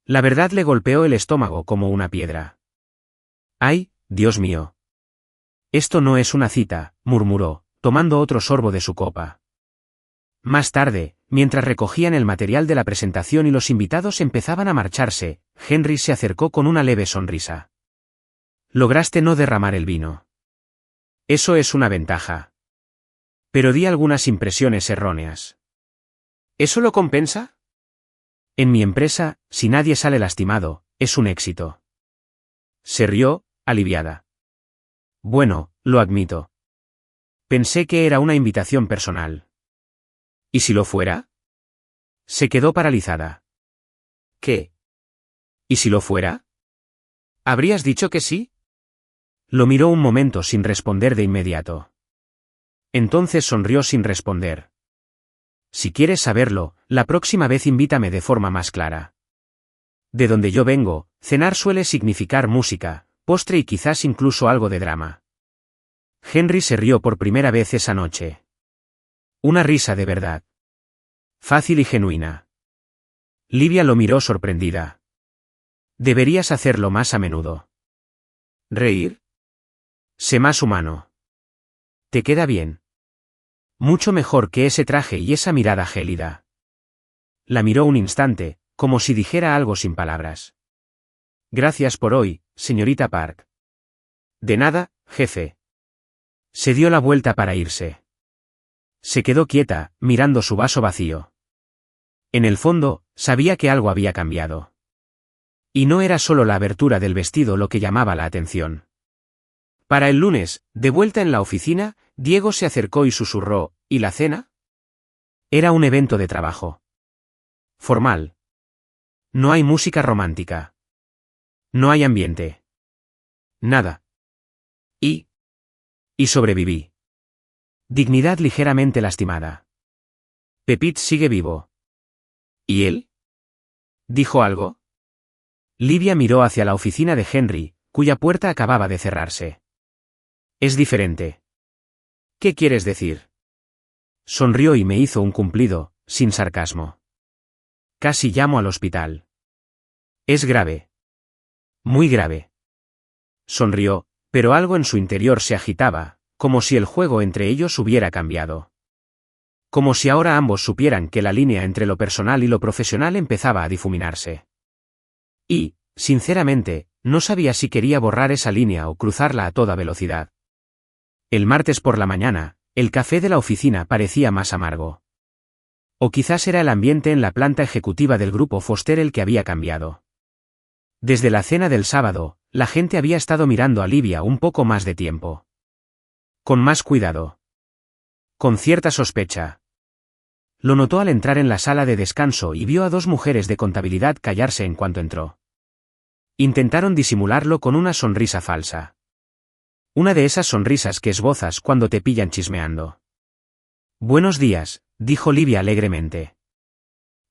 La verdad le golpeó el estómago como una piedra. «Ay, Dios mío. Esto no es una cita», murmuró, tomando otro sorbo de su copa. Más tarde, mientras recogían el material de la presentación y los invitados empezaban a marcharse, Henry se acercó con una leve sonrisa. «Lograste no derramar el vino. Eso es una ventaja. Pero di algunas impresiones erróneas». «¿Eso lo compensa?». «En mi empresa, si nadie sale lastimado, es un éxito». Se rió, aliviada. «Bueno, lo admito. Pensé que era una invitación personal». «¿Y si lo fuera?». Se quedó paralizada. «¿Qué? ¿Y si lo fuera?». «¿Habrías dicho que sí?». Lo miró un momento sin responder de inmediato. Entonces sonrió sin responder. «Si quieres saberlo, la próxima vez invítame de forma más clara. De donde yo vengo, cenar suele significar música, postre y quizás incluso algo de drama». Henry se rió por primera vez esa noche. Una risa de verdad. Fácil y genuina. Livia lo miró sorprendida. «Deberías hacerlo más a menudo». «¿Reír?». «Sé más humano». «Te queda bien. Mucho mejor que ese traje y esa mirada gélida». La miró un instante, como si dijera algo sin palabras. «Gracias por hoy, señorita Park». «De nada, jefe». Se dio la vuelta para irse. Se quedó quieta, mirando su vaso vacío. En el fondo, sabía que algo había cambiado. Y no era solo la abertura del vestido lo que llamaba la atención. Para el lunes, de vuelta en la oficina, Diego se acercó y susurró, «¿Y la cena?». Era un evento de trabajo. Formal. No hay música romántica. No hay ambiente. Nada. Y sobreviví. Dignidad ligeramente lastimada. Pepit sigue vivo. ¿Y él? ¿Dijo algo? Livia miró hacia la oficina de Henry, cuya puerta acababa de cerrarse. Es diferente. ¿Qué quieres decir? Sonrió y me hizo un cumplido, sin sarcasmo. Casi llamo al hospital. Es grave. Muy grave. Sonrió, pero algo en su interior se agitaba, como si el juego entre ellos hubiera cambiado. Como si ahora ambos supieran que la línea entre lo personal y lo profesional empezaba a difuminarse. Y, sinceramente, no sabía si quería borrar esa línea o cruzarla a toda velocidad. El martes por la mañana, el café de la oficina parecía más amargo. O quizás era el ambiente en la planta ejecutiva del grupo Foster el que había cambiado. Desde la cena del sábado, la gente había estado mirando a Livia un poco más de tiempo. Con más cuidado. Con cierta sospecha. Lo notó al entrar en la sala de descanso y vio a dos mujeres de contabilidad callarse en cuanto entró. Intentaron disimularlo con una sonrisa falsa. Una de esas sonrisas que esbozas cuando te pillan chismeando. Buenos días, dijo Livia alegremente.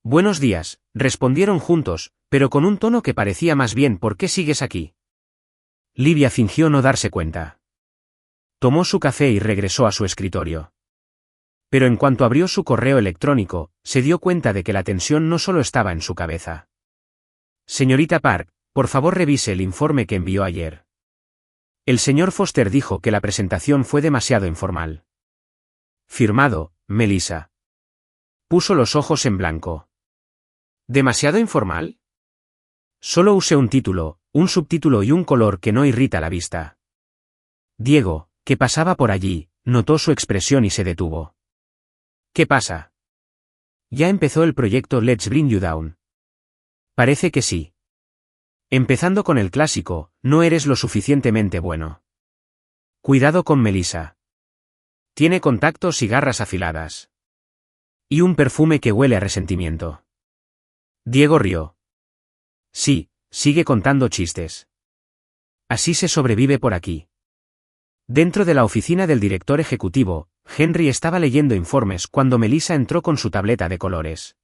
Buenos días, respondieron juntos, pero con un tono que parecía más bien ¿por qué sigues aquí? Livia fingió no darse cuenta. Tomó su café y regresó a su escritorio. Pero en cuanto abrió su correo electrónico, se dio cuenta de que la tensión no solo estaba en su cabeza. Señorita Park, por favor revise el informe que envió ayer. El señor Foster dijo que la presentación fue demasiado informal. Firmado, Melissa. Puso los ojos en blanco. ¿Demasiado informal? Solo usé un título, un subtítulo y un color que no irrita la vista. Diego, que pasaba por allí, notó su expresión y se detuvo. ¿Qué pasa? ¿Ya empezó el proyecto Let's Bring You Down? Parece que sí. Empezando con el clásico, no eres lo suficientemente bueno. Cuidado con Melissa. Tiene contactos y garras afiladas. Y un perfume que huele a resentimiento. Diego rió. Sí, sigue contando chistes. Así se sobrevive por aquí. Dentro de la oficina del director ejecutivo, Henry estaba leyendo informes cuando Melissa entró con su tableta de colores.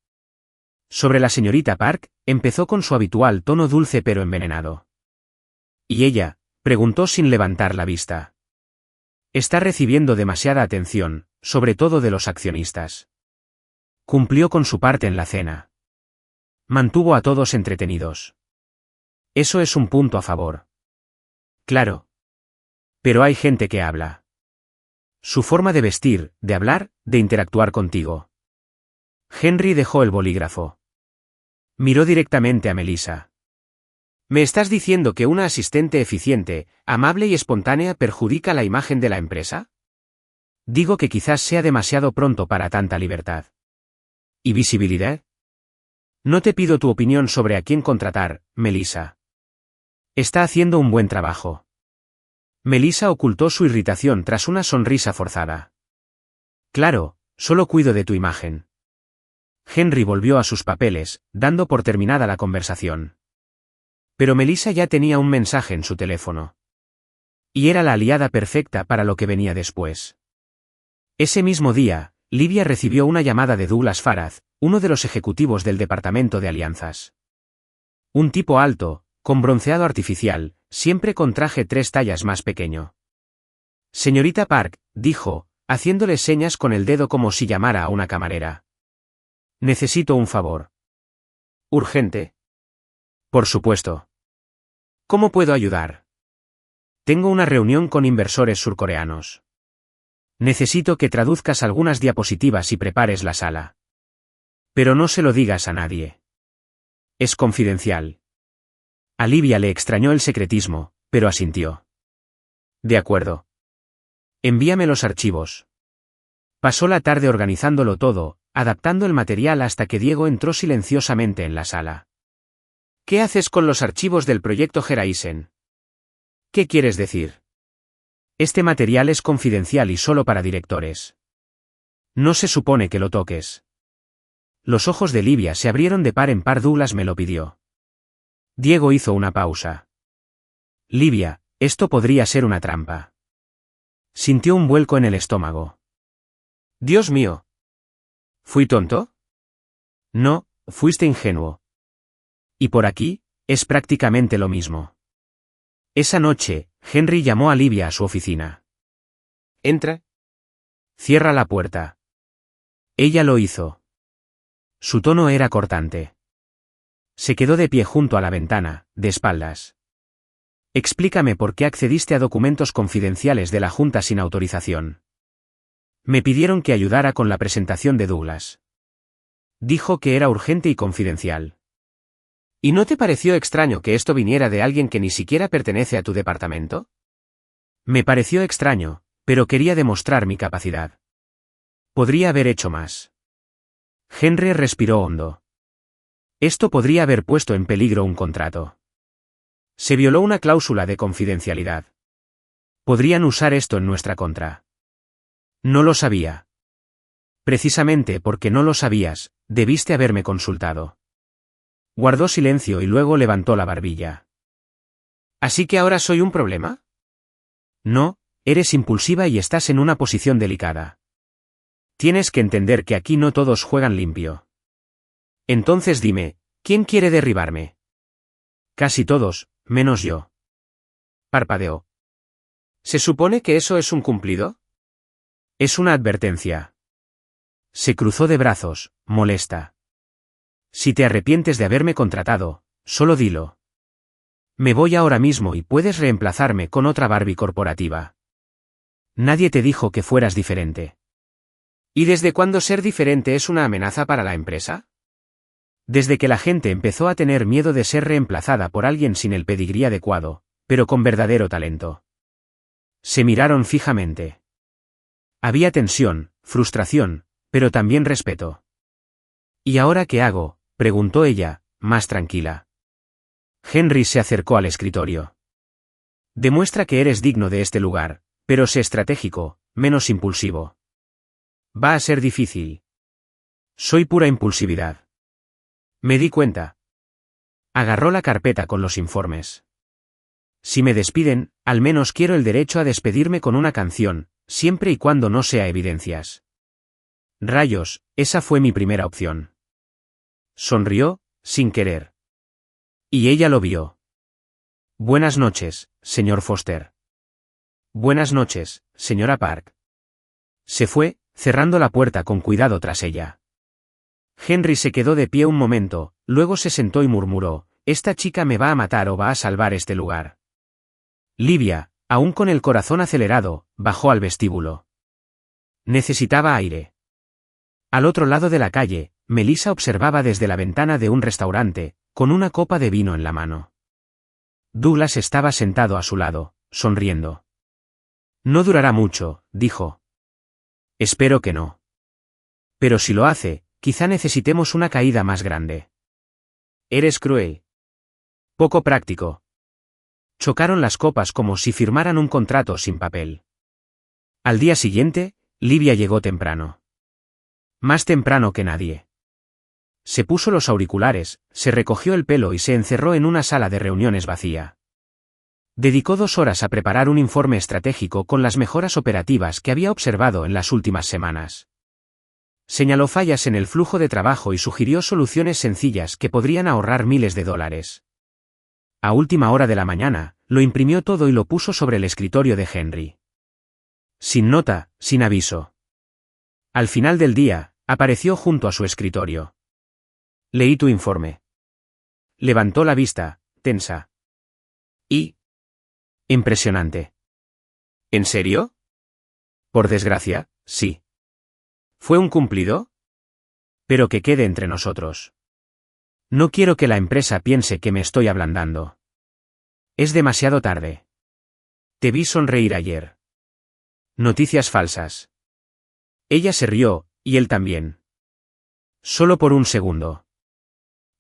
Sobre la señorita Park, empezó con su habitual tono dulce pero envenenado. ¿Y ella?, preguntó sin levantar la vista. Está recibiendo demasiada atención, sobre todo de los accionistas. Cumplió con su parte en la cena. Mantuvo a todos entretenidos. Eso es un punto a favor. Claro. Pero hay gente que habla. Su forma de vestir, de hablar, de interactuar contigo. Henry dejó el bolígrafo. Miró directamente a Melissa. ¿Me estás diciendo que una asistente eficiente, amable y espontánea perjudica la imagen de la empresa? Digo que quizás sea demasiado pronto para tanta libertad. ¿Y visibilidad? No te pido tu opinión sobre a quién contratar, Melissa. Está haciendo un buen trabajo. Melissa ocultó su irritación tras una sonrisa forzada. Claro, solo cuido de tu imagen. Henry volvió a sus papeles, dando por terminada la conversación. Pero Melissa ya tenía un mensaje en su teléfono. Y era la aliada perfecta para lo que venía después. Ese mismo día, Livia recibió una llamada de Douglas Faraz, uno de los ejecutivos del departamento de alianzas. Un tipo alto, con bronceado artificial, siempre con traje 3 tallas más pequeño. Señorita Park, dijo, haciéndole señas con el dedo como si llamara a una camarera. Necesito un favor. ¿Urgente? Por supuesto. ¿Cómo puedo ayudar? Tengo una reunión con inversores surcoreanos. Necesito que traduzcas algunas diapositivas y prepares la sala. Pero no se lo digas a nadie. Es confidencial. A Livia le extrañó el secretismo, pero asintió. De acuerdo. Envíame los archivos. Pasó la tarde organizándolo todo, adaptando el material hasta que Diego entró silenciosamente en la sala. ¿Qué haces con los archivos del proyecto Horizon? ¿Qué quieres decir? Este material es confidencial y solo para directores. No se supone que lo toques. Los ojos de Livia se abrieron de par en par. Douglas me lo pidió. Diego hizo una pausa. Livia, esto podría ser una trampa. Sintió un vuelco en el estómago. Dios mío. ¿Fui tonto? No, fuiste ingenuo. Y por aquí, es prácticamente lo mismo. Esa noche, Henry llamó a Livia a su oficina. Entra. Cierra la puerta. Ella lo hizo. Su tono era cortante. Se quedó de pie junto a la ventana, de espaldas. Explícame por qué accediste a documentos confidenciales de la Junta sin autorización. Me pidieron que ayudara con la presentación de Douglas. Dijo que era urgente y confidencial. ¿Y no te pareció extraño que esto viniera de alguien que ni siquiera pertenece a tu departamento? Me pareció extraño, pero quería demostrar mi capacidad. Podría haber hecho más. Henry respiró hondo. Esto podría haber puesto en peligro un contrato. Se violó una cláusula de confidencialidad. Podrían usar esto en nuestra contra. No lo sabía. Precisamente porque no lo sabías, debiste haberme consultado. Guardó silencio y luego levantó la barbilla. ¿Así que ahora soy un problema? No, eres impulsiva y estás en una posición delicada. Tienes que entender que aquí no todos juegan limpio. Entonces dime, ¿quién quiere derribarme? Casi todos, menos yo. Parpadeó. ¿Se supone que eso es un cumplido? Es una advertencia. Se cruzó de brazos, molesta. Si te arrepientes de haberme contratado, solo dilo. Me voy ahora mismo y puedes reemplazarme con otra Barbie corporativa. Nadie te dijo que fueras diferente. ¿Y desde cuándo ser diferente es una amenaza para la empresa? Desde que la gente empezó a tener miedo de ser reemplazada por alguien sin el pedigrí adecuado, pero con verdadero talento. Se miraron fijamente. Había tensión, frustración, pero también respeto. ¿Y ahora qué hago?, preguntó ella, más tranquila. Henry se acercó al escritorio. Demuestra que eres digno de este lugar, pero sé estratégico, menos impulsivo. Va a ser difícil. Soy pura impulsividad. Me di cuenta. Agarró la carpeta con los informes. Si me despiden, al menos quiero el derecho a despedirme con una canción, siempre y cuando no sea evidencias. Rayos, esa fue mi primera opción. Sonrió, sin querer. Y ella lo vio. Buenas noches, señor Foster. Buenas noches, señora Park. Se fue, cerrando la puerta con cuidado tras ella. Henry se quedó de pie un momento, luego se sentó y murmuró, «Esta chica me va a matar o va a salvar este lugar». Livia, aún con el corazón acelerado, bajó al vestíbulo. Necesitaba aire. Al otro lado de la calle, Melissa observaba desde la ventana de un restaurante, con una copa de vino en la mano. Douglas estaba sentado a su lado, sonriendo. «No durará mucho», dijo. «Espero que no. Pero si lo hace, quizá necesitemos una caída más grande». «Eres cruel. Poco práctico». Chocaron las copas como si firmaran un contrato sin papel. Al día siguiente, Livia llegó temprano. Más temprano que nadie. Se puso los auriculares, se recogió el pelo y se encerró en una sala de reuniones vacía. Dedicó 2 horas a preparar un informe estratégico con las mejoras operativas que había observado en las últimas semanas. Señaló fallas en el flujo de trabajo y sugirió soluciones sencillas que podrían ahorrar miles de dólares. A última hora de la mañana, lo imprimió todo y lo puso sobre el escritorio de Henry. Sin nota, sin aviso. Al final del día, apareció junto a su escritorio. «Leí tu informe». Levantó la vista, tensa. «¿Y?» «Impresionante». ¿En serio?» «Por desgracia, sí». ¿Fue un cumplido?» «Pero que quede entre nosotros. No quiero que la empresa piense que me estoy ablandando. Es demasiado tarde. Te vi sonreír ayer. Noticias falsas». Ella se rió, y él también. Solo por un segundo.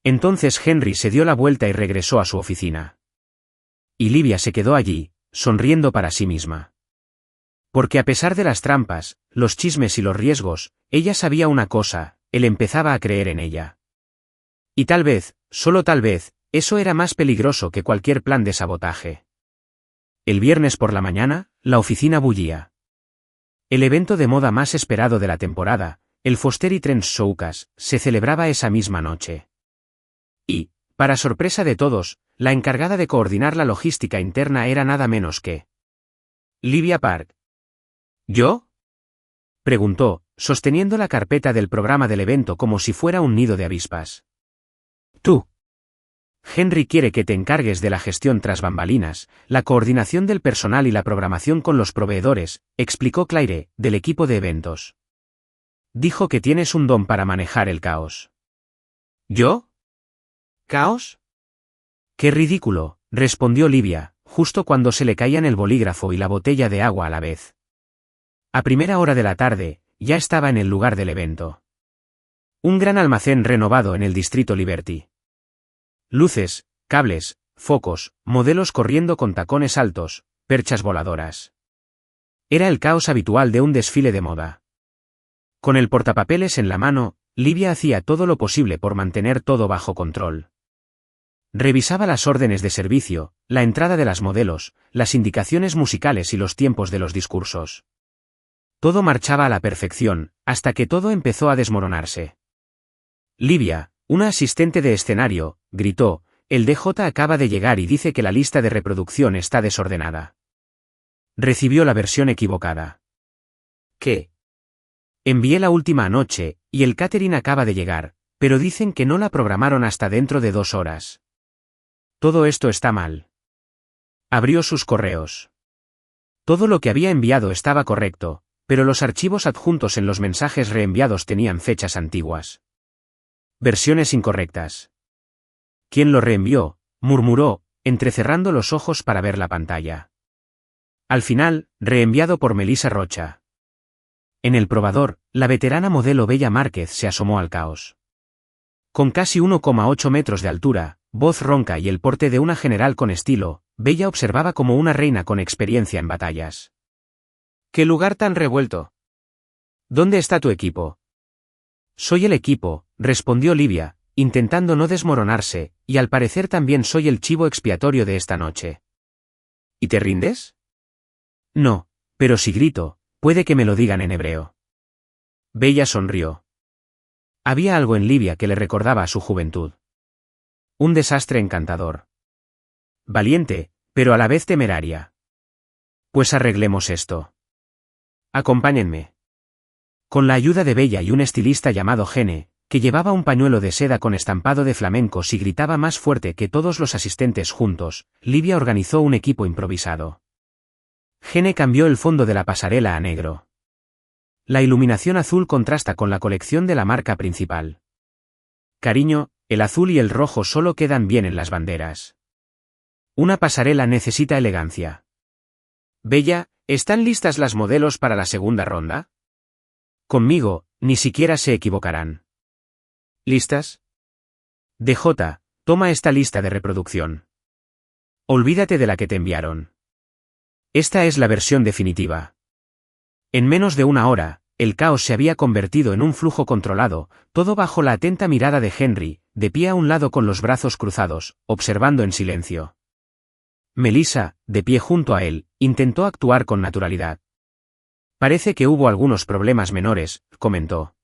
Entonces Henry se dio la vuelta y regresó a su oficina. Y Livia se quedó allí, sonriendo para sí misma. Porque a pesar de las trampas, los chismes y los riesgos, ella sabía una cosa, él empezaba a creer en ella. Y tal vez, solo tal vez, eso era más peligroso que cualquier plan de sabotaje. El viernes por la mañana, la oficina bullía. El evento de moda más esperado de la temporada, el Foster y Trends Showcase, se celebraba esa misma noche. Y, para sorpresa de todos, la encargada de coordinar la logística interna era nada menos que Livia Park. ¿Yo?, preguntó, sosteniendo la carpeta del programa del evento como si fuera un nido de avispas. «Tú». Henry quiere que te encargues de la gestión tras bambalinas, la coordinación del personal y la programación con los proveedores, explicó Claire, del equipo de eventos. Dijo que tienes un don para manejar el caos. ¿Yo? ¿Caos? ¡Qué ridículo!, respondió Livia, justo cuando se le caían el bolígrafo y la botella de agua a la vez. A primera hora de la tarde, ya estaba en el lugar del evento. Un gran almacén renovado en el distrito Liberty. Luces, cables, focos, modelos corriendo con tacones altos, perchas voladoras. Era el caos habitual de un desfile de moda. Con el portapapeles en la mano, Livia hacía todo lo posible por mantener todo bajo control. Revisaba las órdenes de servicio, la entrada de las modelos, las indicaciones musicales y los tiempos de los discursos. Todo marchaba a la perfección, hasta que todo empezó a desmoronarse. Livia, una asistente de escenario, gritó, el DJ acaba de llegar y dice que la lista de reproducción está desordenada. Recibió la versión equivocada. ¿Qué? Envié la última anoche, y el catering acaba de llegar, pero dicen que no la programaron hasta dentro de 2 horas. Todo esto está mal. Abrió sus correos. Todo lo que había enviado estaba correcto, pero los archivos adjuntos en los mensajes reenviados tenían fechas antiguas. Versiones incorrectas. ¿Quién lo reenvió?, murmuró, entrecerrando los ojos para ver la pantalla. Al final, reenviado por Melissa Rocha. En el probador, la veterana modelo Bella Márquez se asomó al caos. Con casi 1,8 metros de altura, voz ronca y el porte de una general con estilo, Bella observaba como una reina con experiencia en batallas. ¿Qué lugar tan revuelto? ¿Dónde está tu equipo? Soy el equipo, respondió Livia, intentando no desmoronarse, y al parecer también soy el chivo expiatorio de esta noche. ¿Y te rindes? No, pero si grito, puede que me lo digan en hebreo. Bella sonrió. Había algo en Livia que le recordaba a su juventud. Un desastre encantador. Valiente, pero a la vez temeraria. Pues arreglemos esto. Acompáñenme. Con la ayuda de Bella y un estilista llamado Gene, que llevaba un pañuelo de seda con estampado de flamencos y gritaba más fuerte que todos los asistentes juntos, Livia organizó un equipo improvisado. Gene cambió el fondo de la pasarela a negro. La iluminación azul contrasta con la colección de la marca principal. Cariño, el azul y el rojo solo quedan bien en las banderas. Una pasarela necesita elegancia. Bella, ¿están listas las modelos para la segunda ronda? Conmigo, ni siquiera se equivocarán. ¿Listas? DJ, toma esta lista de reproducción. Olvídate de la que te enviaron. Esta es la versión definitiva. En menos de 1 hora, el caos se había convertido en un flujo controlado, todo bajo la atenta mirada de Henry, de pie a un lado con los brazos cruzados, observando en silencio. Melissa, de pie junto a él, intentó actuar con naturalidad. Parece que hubo algunos problemas menores, comentó.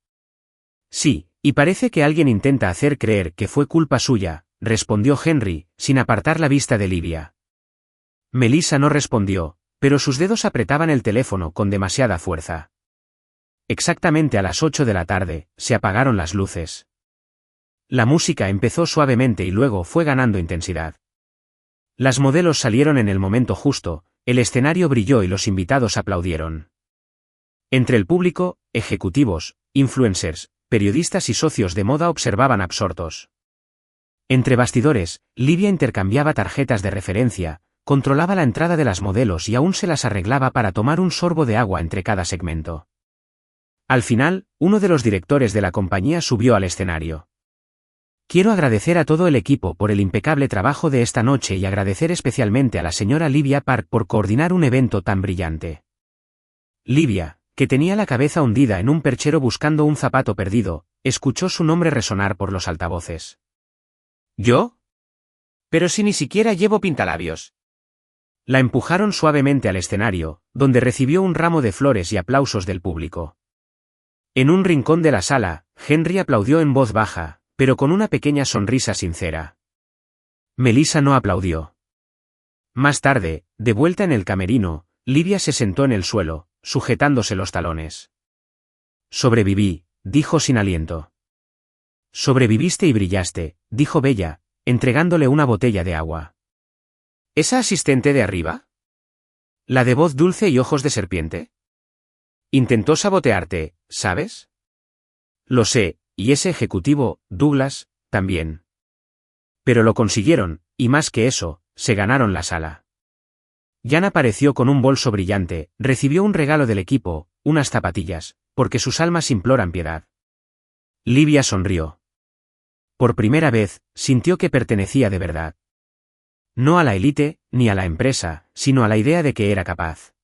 Sí, y parece que alguien intenta hacer creer que fue culpa suya, respondió Henry, sin apartar la vista de Livia. Melissa no respondió, pero sus dedos apretaban el teléfono con demasiada fuerza. Exactamente a las 8 de la tarde, se apagaron las luces. La música empezó suavemente y luego fue ganando intensidad. Las modelos salieron en el momento justo, el escenario brilló y los invitados aplaudieron. Entre el público, ejecutivos, influencers, periodistas y socios de moda observaban absortos. Entre bastidores, Livia intercambiaba tarjetas de referencia, controlaba la entrada de las modelos y aún se las arreglaba para tomar un sorbo de agua entre cada segmento. Al final, uno de los directores de la compañía subió al escenario. Quiero agradecer a todo el equipo por el impecable trabajo de esta noche y agradecer especialmente a la señora Livia Park por coordinar un evento tan brillante. Livia, que tenía la cabeza hundida en un perchero buscando un zapato perdido, escuchó su nombre resonar por los altavoces. ¿Yo? Pero si ni siquiera llevo pintalabios. La empujaron suavemente al escenario, donde recibió un ramo de flores y aplausos del público. En un rincón de la sala, Henry aplaudió en voz baja, pero con una pequeña sonrisa sincera. Melissa no aplaudió. Más tarde, de vuelta en el camerino, Livia se sentó en el suelo, sujetándose los talones. Sobreviví, dijo sin aliento. Sobreviviste y brillaste, dijo Bella, entregándole una botella de agua. ¿Esa asistente de arriba? ¿La de voz dulce y ojos de serpiente? Intentó sabotearte, ¿sabes? Lo sé, y ese ejecutivo, Douglas, también. Pero lo consiguieron, y más que eso, se ganaron la sala. Jan apareció con un bolso brillante, recibió un regalo del equipo, unas zapatillas, porque sus almas imploran piedad. Livia sonrió. Por primera vez, sintió que pertenecía de verdad. No a la élite, ni a la empresa, sino a la idea de que era capaz.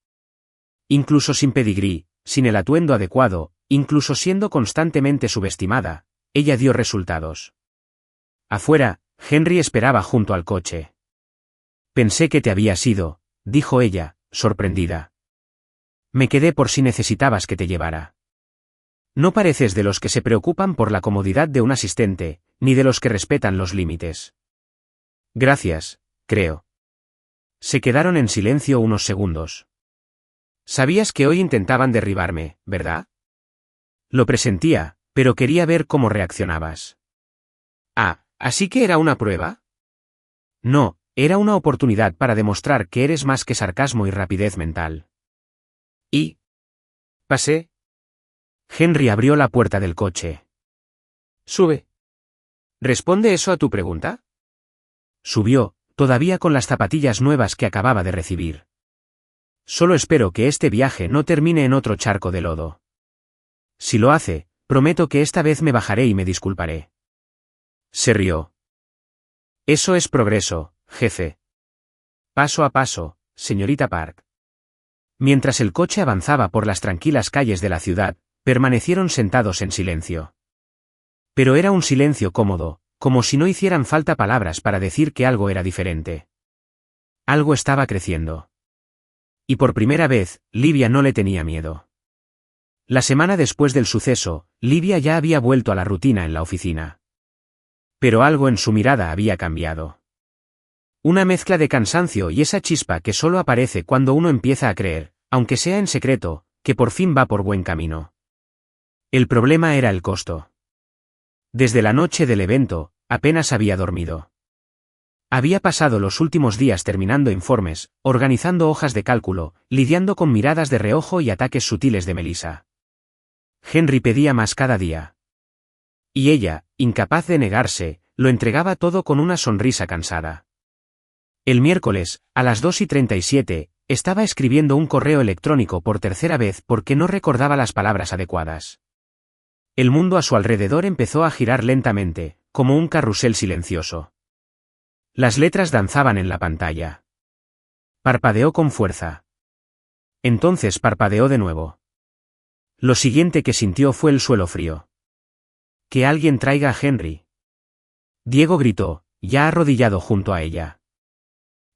Incluso sin pedigrí, sin el atuendo adecuado, incluso siendo constantemente subestimada, ella dio resultados. Afuera, Henry esperaba junto al coche. Pensé que te habías ido, dijo ella, sorprendida. Me quedé por si necesitabas que te llevara. No pareces de los que se preocupan por la comodidad de un asistente, ni de los que respetan los límites. Gracias, creo. Se quedaron en silencio unos segundos. Sabías que hoy intentaban derribarme, ¿verdad? Lo presentía, pero quería ver cómo reaccionabas. Ah, ¿así que era una prueba? No, era una oportunidad para demostrar que eres más que sarcasmo y rapidez mental. ¿Y? ¿Pasé? Henry abrió la puerta del coche. Sube. ¿Responde eso a tu pregunta? Subió, todavía con las zapatillas nuevas que acababa de recibir. Solo espero que este viaje no termine en otro charco de lodo. Si lo hace, prometo que esta vez me bajaré y me disculparé. Se rió. Eso es progreso, jefe. Paso a paso, señorita Park. Mientras el coche avanzaba por las tranquilas calles de la ciudad, permanecieron sentados en silencio. Pero era un silencio cómodo, como si no hicieran falta palabras para decir que algo era diferente. Algo estaba creciendo. Y por primera vez, Livia no le tenía miedo. La semana después del suceso, Livia ya había vuelto a la rutina en la oficina. Pero algo en su mirada había cambiado. Una mezcla de cansancio y esa chispa que solo aparece cuando uno empieza a creer, aunque sea en secreto, que por fin va por buen camino. El problema era el costo. Desde la noche del evento, apenas había dormido. Había pasado los últimos días terminando informes, organizando hojas de cálculo, lidiando con miradas de reojo y ataques sutiles de Melissa. Henry pedía más cada día. Y ella, incapaz de negarse, lo entregaba todo con una sonrisa cansada. El miércoles, a las 2:37, estaba escribiendo un correo electrónico por tercera vez porque no recordaba las palabras adecuadas. El mundo a su alrededor empezó a girar lentamente, como un carrusel silencioso. Las letras danzaban en la pantalla. Parpadeó con fuerza. Entonces parpadeó de nuevo. Lo siguiente que sintió fue el suelo frío. Que alguien traiga a Henry. Diego gritó, ya arrodillado junto a ella.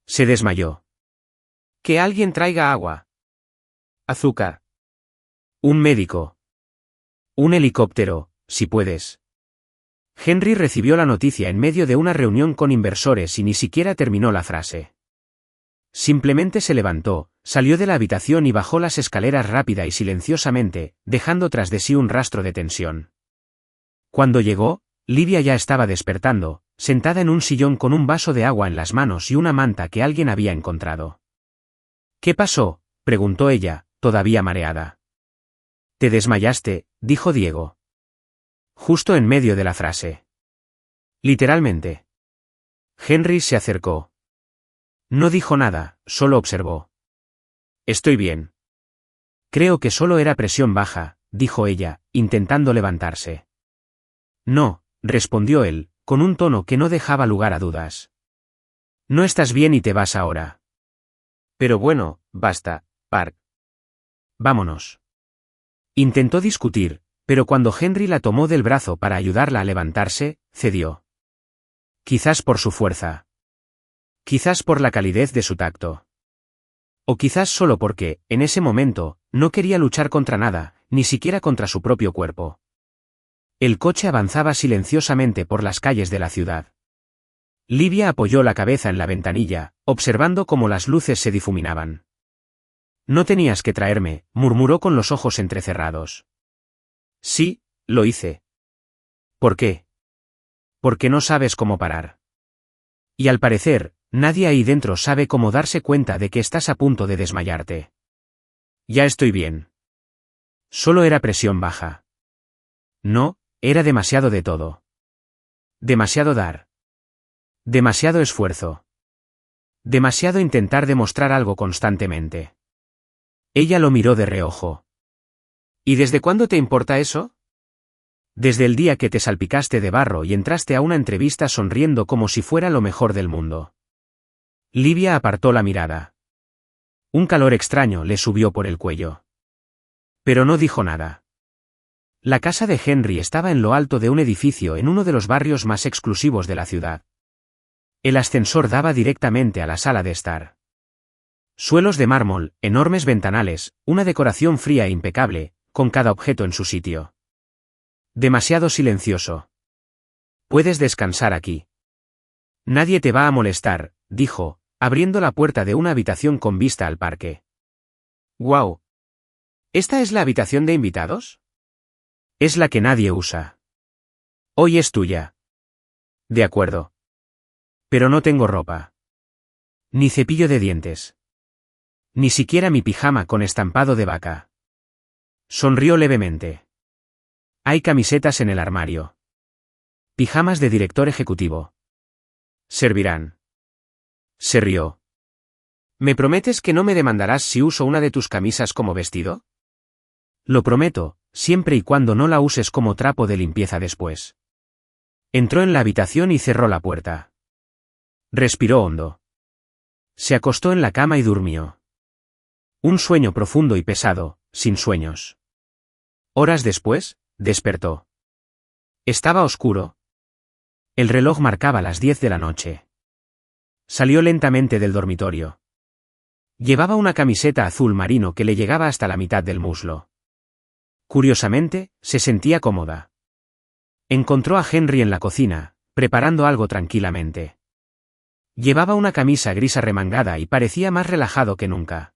Se desmayó. Que alguien traiga agua. Azúcar. Un médico. Un helicóptero, si puedes. Henry recibió la noticia en medio de una reunión con inversores y ni siquiera terminó la frase. Simplemente se levantó, salió de la habitación y bajó las escaleras rápida y silenciosamente, dejando tras de sí un rastro de tensión. Cuando llegó, Livia ya estaba despertando, sentada en un sillón con un vaso de agua en las manos y una manta que alguien había encontrado. ¿Qué pasó?, preguntó ella, todavía mareada. Te desmayaste, dijo Diego. Justo en medio de la frase. Literalmente. Henry se acercó. No dijo nada, solo observó. Estoy bien. Creo que solo era presión baja, dijo ella, intentando levantarse. No, respondió él, con un tono que no dejaba lugar a dudas. No estás bien y te vas ahora. Pero bueno, basta, Park. Vámonos. Intentó discutir, pero cuando Henry la tomó del brazo para ayudarla a levantarse, cedió. Quizás por su fuerza. Quizás por la calidez de su tacto. O quizás solo porque, en ese momento, no quería luchar contra nada, ni siquiera contra su propio cuerpo. El coche avanzaba silenciosamente por las calles de la ciudad. Livia apoyó la cabeza en la ventanilla, observando cómo las luces se difuminaban. No tenías que traerme, murmuró con los ojos entrecerrados. Sí, lo hice. ¿Por qué? Porque no sabes cómo parar. Y al parecer, nadie ahí dentro sabe cómo darse cuenta de que estás a punto de desmayarte. Ya estoy bien. Solo era presión baja. No, era demasiado de todo. Demasiado dar. Demasiado esfuerzo. Demasiado intentar demostrar algo constantemente. Ella lo miró de reojo. ¿Y desde cuándo te importa eso? Desde el día que te salpicaste de barro y entraste a una entrevista sonriendo como si fuera lo mejor del mundo. Livia apartó la mirada. Un calor extraño le subió por el cuello. Pero no dijo nada. La casa de Henry estaba en lo alto de un edificio en uno de los barrios más exclusivos de la ciudad. El ascensor daba directamente a la sala de estar. Suelos de mármol, enormes ventanales, una decoración fría e impecable, con cada objeto en su sitio. Demasiado silencioso. Puedes descansar aquí. Nadie te va a molestar, dijo, abriendo la puerta de una habitación con vista al parque. ¡Guau! ¿Esta es la habitación de invitados? Es la que nadie usa. Hoy es tuya. De acuerdo. Pero no tengo ropa. Ni cepillo de dientes. Ni siquiera mi pijama con estampado de vaca. Sonrió levemente. Hay camisetas en el armario. Pijamas de director ejecutivo. Servirán. Se rió. ¿Me prometes que no me demandarás si uso una de tus camisas como vestido? Lo prometo, siempre y cuando no la uses como trapo de limpieza después. Entró en la habitación y cerró la puerta. Respiró hondo. Se acostó en la cama y durmió. Un sueño profundo y pesado, sin sueños. Horas después, despertó. Estaba oscuro. El reloj marcaba las 10 de la noche. Salió lentamente del dormitorio. Llevaba una camiseta azul marino que le llegaba hasta la mitad del muslo. Curiosamente, se sentía cómoda. Encontró a Henry en la cocina, preparando algo tranquilamente. Llevaba una camisa gris arremangada y parecía más relajado que nunca.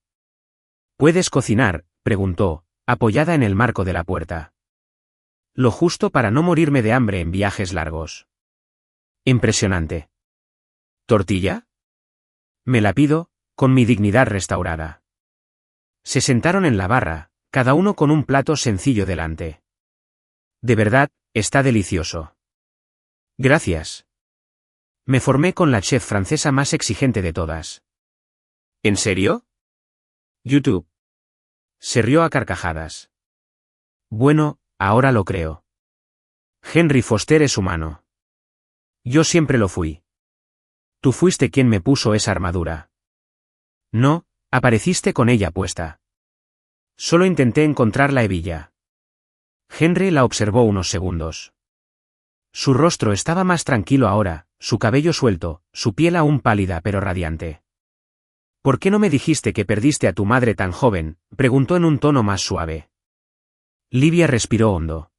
¿Puedes cocinar?, preguntó, apoyada en el marco de la puerta. Lo justo para no morirme de hambre en viajes largos. Impresionante. ¿Tortilla? Me la pido, con mi dignidad restaurada. Se sentaron en la barra, cada uno con un plato sencillo delante. De verdad, está delicioso. Gracias. Me formé con la chef francesa más exigente de todas. ¿En serio? YouTube. Se rió a carcajadas. Bueno, ahora lo creo. Henry Foster es humano. Yo siempre lo fui. Tú fuiste quien me puso esa armadura. No, apareciste con ella puesta. Solo intenté encontrar la hebilla. Henry la observó unos segundos. Su rostro estaba más tranquilo ahora, su cabello suelto, su piel aún pálida pero radiante. ¿Por qué no me dijiste que perdiste a tu madre tan joven?, preguntó en un tono más suave. Livia respiró hondo.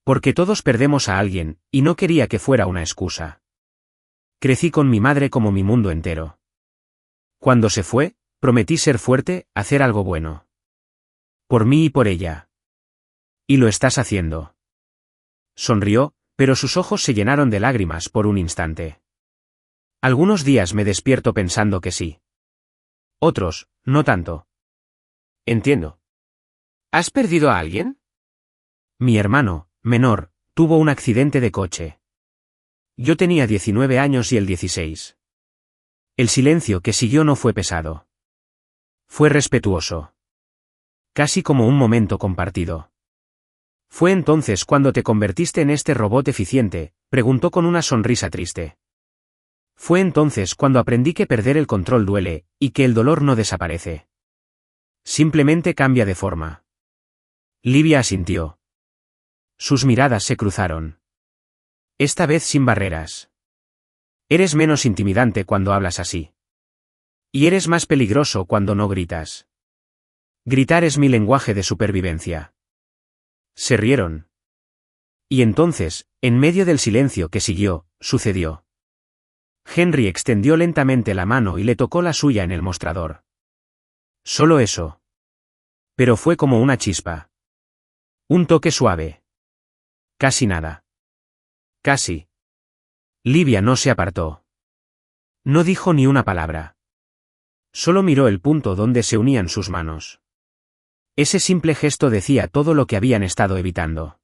Porque todos perdemos a alguien, y no quería que fuera una excusa. Crecí con mi madre como mi mundo entero. Cuando se fue, prometí ser fuerte, hacer algo bueno. Por mí y por ella. Y lo estás haciendo. Sonrió, pero sus ojos se llenaron de lágrimas por un instante. Algunos días me despierto pensando que sí. Otros, no tanto. Entiendo. ¿Has perdido a alguien? Mi hermano, menor, tuvo un accidente de coche. Yo tenía 19 años y él 16. El silencio que siguió no fue pesado. Fue respetuoso. Casi como un momento compartido. ¿Fue entonces cuando te convertiste en este robot eficiente?, preguntó con una sonrisa triste. Fue entonces cuando aprendí que perder el control duele, y que el dolor no desaparece. Simplemente cambia de forma. Livia asintió. Sus miradas se cruzaron. Esta vez sin barreras. Eres menos intimidante cuando hablas así. Y eres más peligroso cuando no gritas. Gritar es mi lenguaje de supervivencia. Se rieron. Y entonces, en medio del silencio que siguió, sucedió. Henry extendió lentamente la mano y le tocó la suya en el mostrador. Solo eso. Pero fue como una chispa. Un toque suave. Casi nada. Casi. Livia no se apartó. No dijo ni una palabra. Solo miró el punto donde se unían sus manos. Ese simple gesto decía todo lo que habían estado evitando.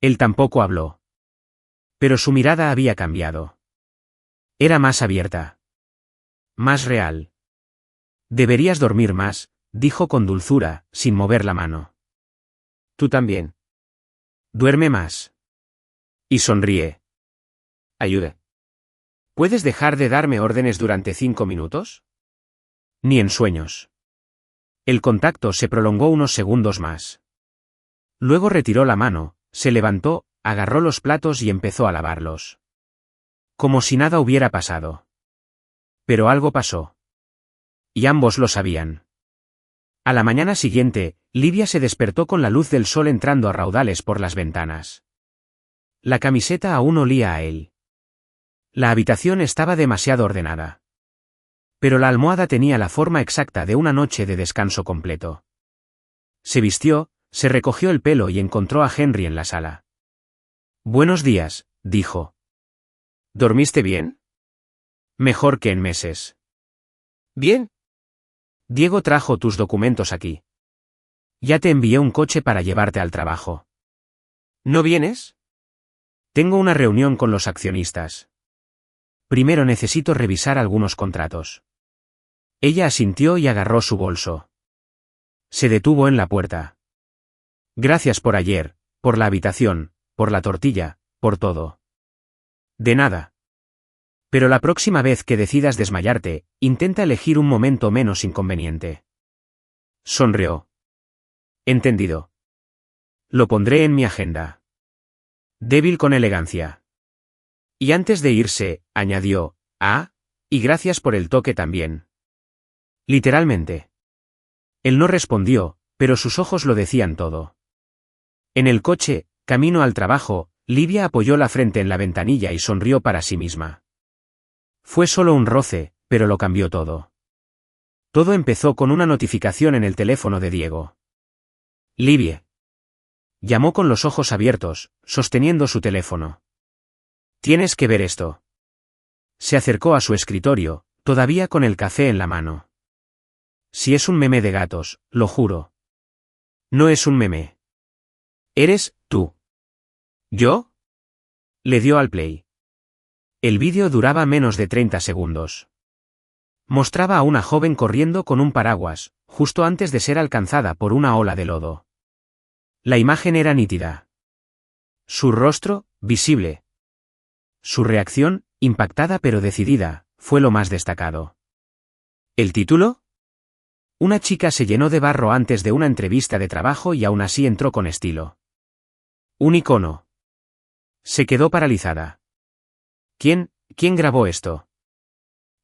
Él tampoco habló. Pero su mirada había cambiado. Era más abierta. Más real. Deberías dormir más, dijo con dulzura, sin mover la mano. Tú también. Duerme más. Y sonríe. Ayude. ¿Puedes dejar de darme órdenes durante 5 minutos? Ni en sueños. El contacto se prolongó unos segundos más. Luego retiró la mano, se levantó, agarró los platos y empezó a lavarlos. Como si nada hubiera pasado. Pero algo pasó. Y ambos lo sabían. A la mañana siguiente, Livia se despertó con la luz del sol entrando a raudales por las ventanas. La camiseta aún olía a él. La habitación estaba demasiado ordenada. Pero la almohada tenía la forma exacta de una noche de descanso completo. Se vistió, se recogió el pelo y encontró a Henry en la sala. «Buenos días», dijo. ¿Dormiste bien? Mejor que en meses. Bien. Diego trajo tus documentos aquí. Ya te envié un coche para llevarte al trabajo. ¿No vienes? Tengo una reunión con los accionistas. Primero necesito revisar algunos contratos. Ella asintió y agarró su bolso. Se detuvo en la puerta. Gracias por ayer, por la habitación, por la tortilla, por todo. De nada. Pero la próxima vez que decidas desmayarte, intenta elegir un momento menos inconveniente. Sonrió. Entendido. Lo pondré en mi agenda. Débil con elegancia. Y antes de irse, añadió, y gracias por el toque también. Literalmente. Él no respondió, pero sus ojos lo decían todo. En el coche, camino al trabajo, Livia apoyó la frente en la ventanilla y sonrió para sí misma. Fue solo un roce, pero lo cambió todo. Todo empezó con una notificación en el teléfono de Diego. Livia. Llamó con los ojos abiertos, sosteniendo su teléfono. Tienes que ver esto. Se acercó a su escritorio, todavía con el café en la mano. Si es un meme de gatos, lo juro. No es un meme. Eres tú. ¿Yo? Le dio al play. El vídeo duraba menos de 30 segundos. Mostraba a una joven corriendo con un paraguas, justo antes de ser alcanzada por una ola de lodo. La imagen era nítida. Su rostro, visible. Su reacción, impactada pero decidida, fue lo más destacado. ¿El título? Una chica se llenó de barro antes de una entrevista de trabajo y aún así entró con estilo. Un icono. Se quedó paralizada. ¿Quién grabó esto?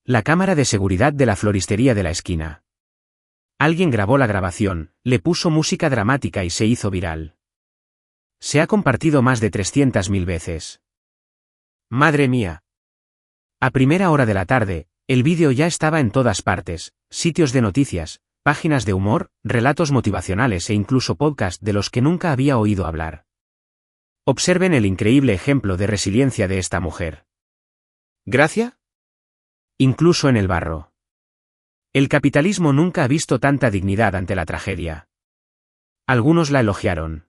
La cámara de seguridad de la floristería de la esquina. Alguien grabó la grabación, le puso música dramática y se hizo viral. Se ha compartido más de 300.000 veces. ¡Madre mía! A primera hora de la tarde, el vídeo ya estaba en todas partes, sitios de noticias, páginas de humor, relatos motivacionales e incluso podcasts de los que nunca había oído hablar. Observen el increíble ejemplo de resiliencia de esta mujer. ¿Gracia? Incluso en el barro. El capitalismo nunca ha visto tanta dignidad ante la tragedia. Algunos la elogiaron.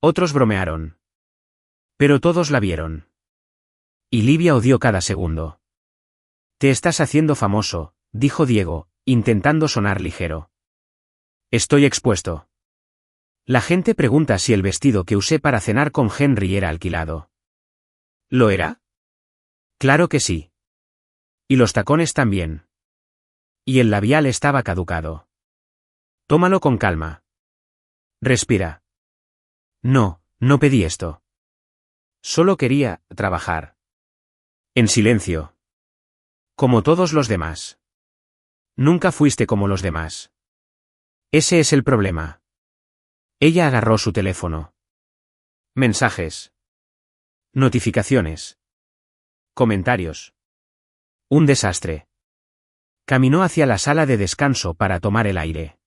Otros bromearon. Pero todos la vieron. Y Livia odió cada segundo. Te estás haciendo famoso, dijo Diego, intentando sonar ligero. Estoy expuesto. La gente pregunta si el vestido que usé para cenar con Henry era alquilado. ¿Lo era? Claro que sí. Y los tacones también. Y el labial estaba caducado. Tómalo con calma. Respira. No pedí esto. Solo quería trabajar. En silencio. Como todos los demás. Nunca fuiste como los demás. Ese es el problema. Ella agarró su teléfono. Mensajes. Notificaciones. Comentarios. Un desastre. Caminó hacia la sala de descanso para tomar el aire.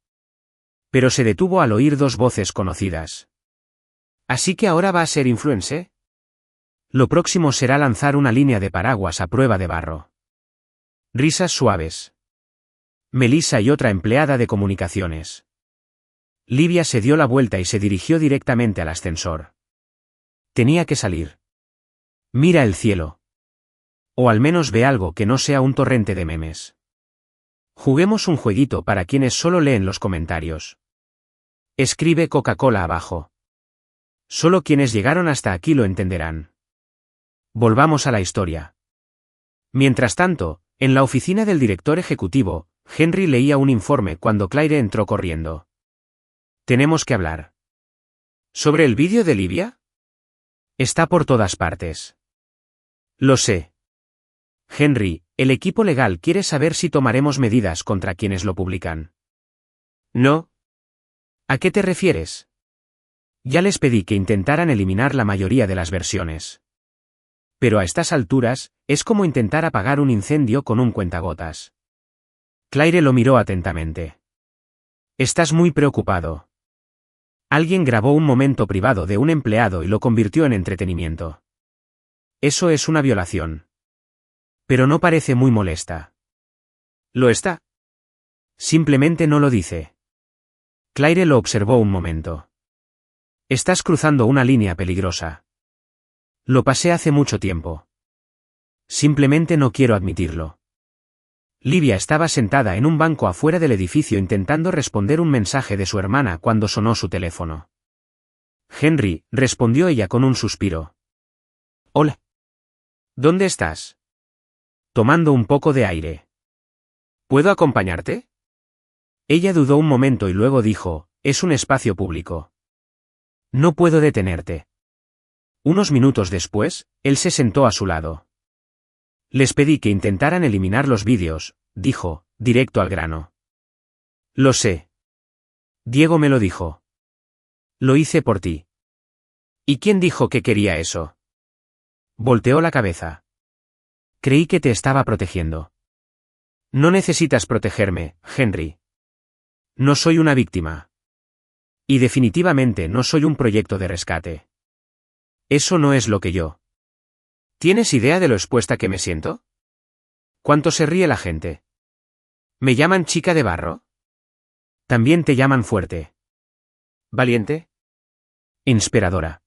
Pero se detuvo al oír dos voces conocidas. ¿Así que ahora va a ser influencer? Lo próximo será lanzar una línea de paraguas a prueba de barro. Risas suaves. Melissa y otra empleada de comunicaciones. Livia se dio la vuelta y se dirigió directamente al ascensor. Tenía que salir. Mira el cielo. O al menos ve algo que no sea un torrente de memes. Juguemos un jueguito para quienes solo leen los comentarios. Escribe Coca-Cola abajo. Solo quienes llegaron hasta aquí lo entenderán. Volvamos a la historia. Mientras tanto, en la oficina del director ejecutivo, Henry leía un informe cuando Claire entró corriendo. Tenemos que hablar. ¿Sobre el vídeo de Livia? Está por todas partes. Lo sé. Henry, el equipo legal quiere saber si tomaremos medidas contra quienes lo publican. No. ¿A qué te refieres? Ya les pedí que intentaran eliminar la mayoría de las versiones. Pero a estas alturas, es como intentar apagar un incendio con un cuentagotas. Claire lo miró atentamente. Estás muy preocupado. Alguien grabó un momento privado de un empleado y lo convirtió en entretenimiento. Eso es una violación. Pero no parece muy molesta. ¿Lo está? Simplemente no lo dice. Claire lo observó un momento. Estás cruzando una línea peligrosa. Lo pasé hace mucho tiempo. Simplemente no quiero admitirlo. Livia estaba sentada en un banco afuera del edificio intentando responder un mensaje de su hermana cuando sonó su teléfono. Henry, respondió ella con un suspiro. Hola. ¿Dónde estás? Tomando un poco de aire. ¿Puedo acompañarte? Ella dudó un momento y luego dijo, es un espacio público. No puedo detenerte. Unos minutos después, él se sentó a su lado. Les pedí que intentaran eliminar los vídeos, dijo, directo al grano. Lo sé. Diego me lo dijo. Lo hice por ti. ¿Y quién dijo que quería eso? Volteó la cabeza. Creí que te estaba protegiendo. No necesitas protegerme, Henry. No soy una víctima. Y definitivamente no soy un proyecto de rescate. Eso no es lo que yo. ¿Tienes idea de lo expuesta que me siento? ¿Cuánto se ríe la gente? ¿Me llaman chica de barro? También te llaman fuerte. ¿Valiente? Inspiradora.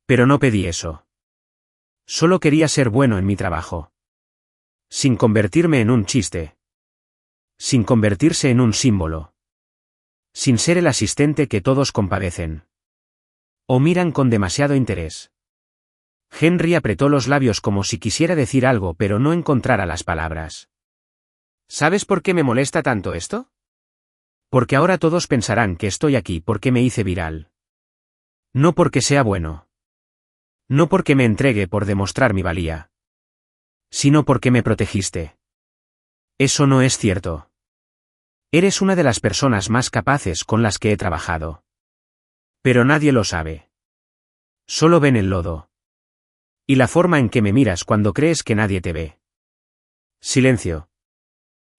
Pero no pedí eso. Solo quería ser bueno en mi trabajo. Sin convertirme en un chiste. Sin convertirse en un símbolo. Sin ser el asistente que todos compadecen. O miran con demasiado interés. Henry apretó los labios como si quisiera decir algo pero no encontrara las palabras. ¿Sabes por qué me molesta tanto esto? Porque ahora todos pensarán que estoy aquí porque me hice viral. No porque sea bueno. No porque me entregue por demostrar mi valía. Sino porque me protegiste. Eso no es cierto. Eres una de las personas más capaces con las que he trabajado. Pero nadie lo sabe. Solo ven el lodo. Y la forma en que me miras cuando crees que nadie te ve. Silencio.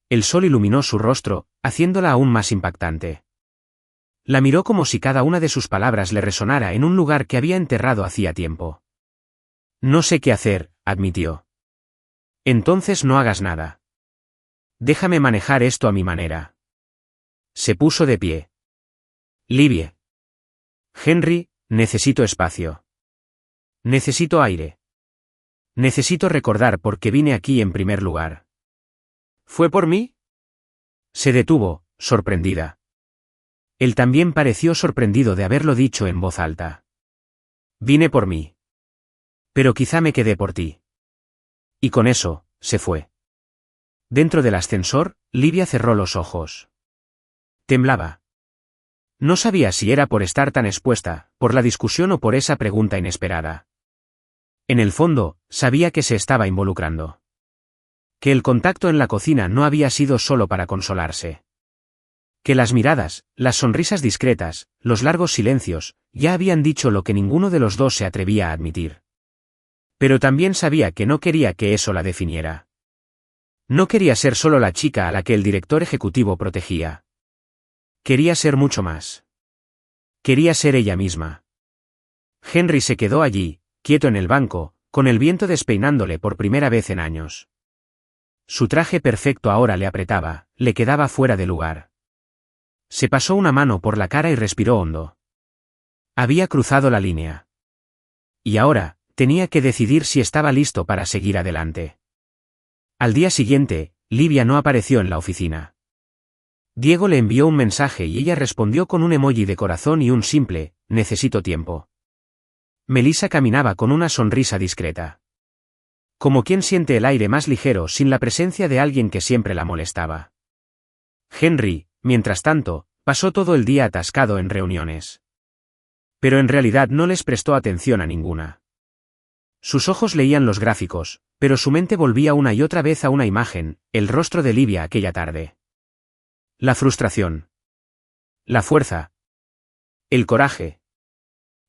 El sol iluminó su rostro, haciéndola aún más impactante. La miró como si cada una de sus palabras le resonara en un lugar que había enterrado hacía tiempo. No sé qué hacer, admitió. Entonces no hagas nada. Déjame manejar esto a mi manera. Se puso de pie. Livia. Henry, necesito espacio. Necesito aire. Necesito recordar por qué vine aquí en primer lugar. ¿Fue por mí? Se detuvo, sorprendida. Él también pareció sorprendido de haberlo dicho en voz alta. Vine por mí. Pero quizá me quedé por ti. Y con eso, se fue. Dentro del ascensor, Livia cerró los ojos. Temblaba. No sabía si era por estar tan expuesta, por la discusión o por esa pregunta inesperada. En el fondo, sabía que se estaba involucrando. Que el contacto en la cocina no había sido solo para consolarse. Que las miradas, las sonrisas discretas, los largos silencios, ya habían dicho lo que ninguno de los dos se atrevía a admitir. Pero también sabía que no quería que eso la definiera. No quería ser solo la chica a la que el director ejecutivo protegía. Quería ser mucho más. Quería ser ella misma. Henry se quedó allí, quieto en el banco, con el viento despeinándole por primera vez en años. Su traje perfecto ahora le apretaba, le quedaba fuera de lugar. Se pasó una mano por la cara y respiró hondo. Había cruzado la línea. Y ahora, tenía que decidir si estaba listo para seguir adelante. Al día siguiente, Livia no apareció en la oficina. Diego le envió un mensaje y ella respondió con un emoji de corazón y un simple, necesito tiempo. Melissa caminaba con una sonrisa discreta. Como quien siente el aire más ligero sin la presencia de alguien que siempre la molestaba. Henry, mientras tanto, pasó todo el día atascado en reuniones. Pero en realidad no les prestó atención a ninguna. Sus ojos leían los gráficos, pero su mente volvía una y otra vez a una imagen, el rostro de Livia aquella tarde. La frustración. La fuerza. El coraje.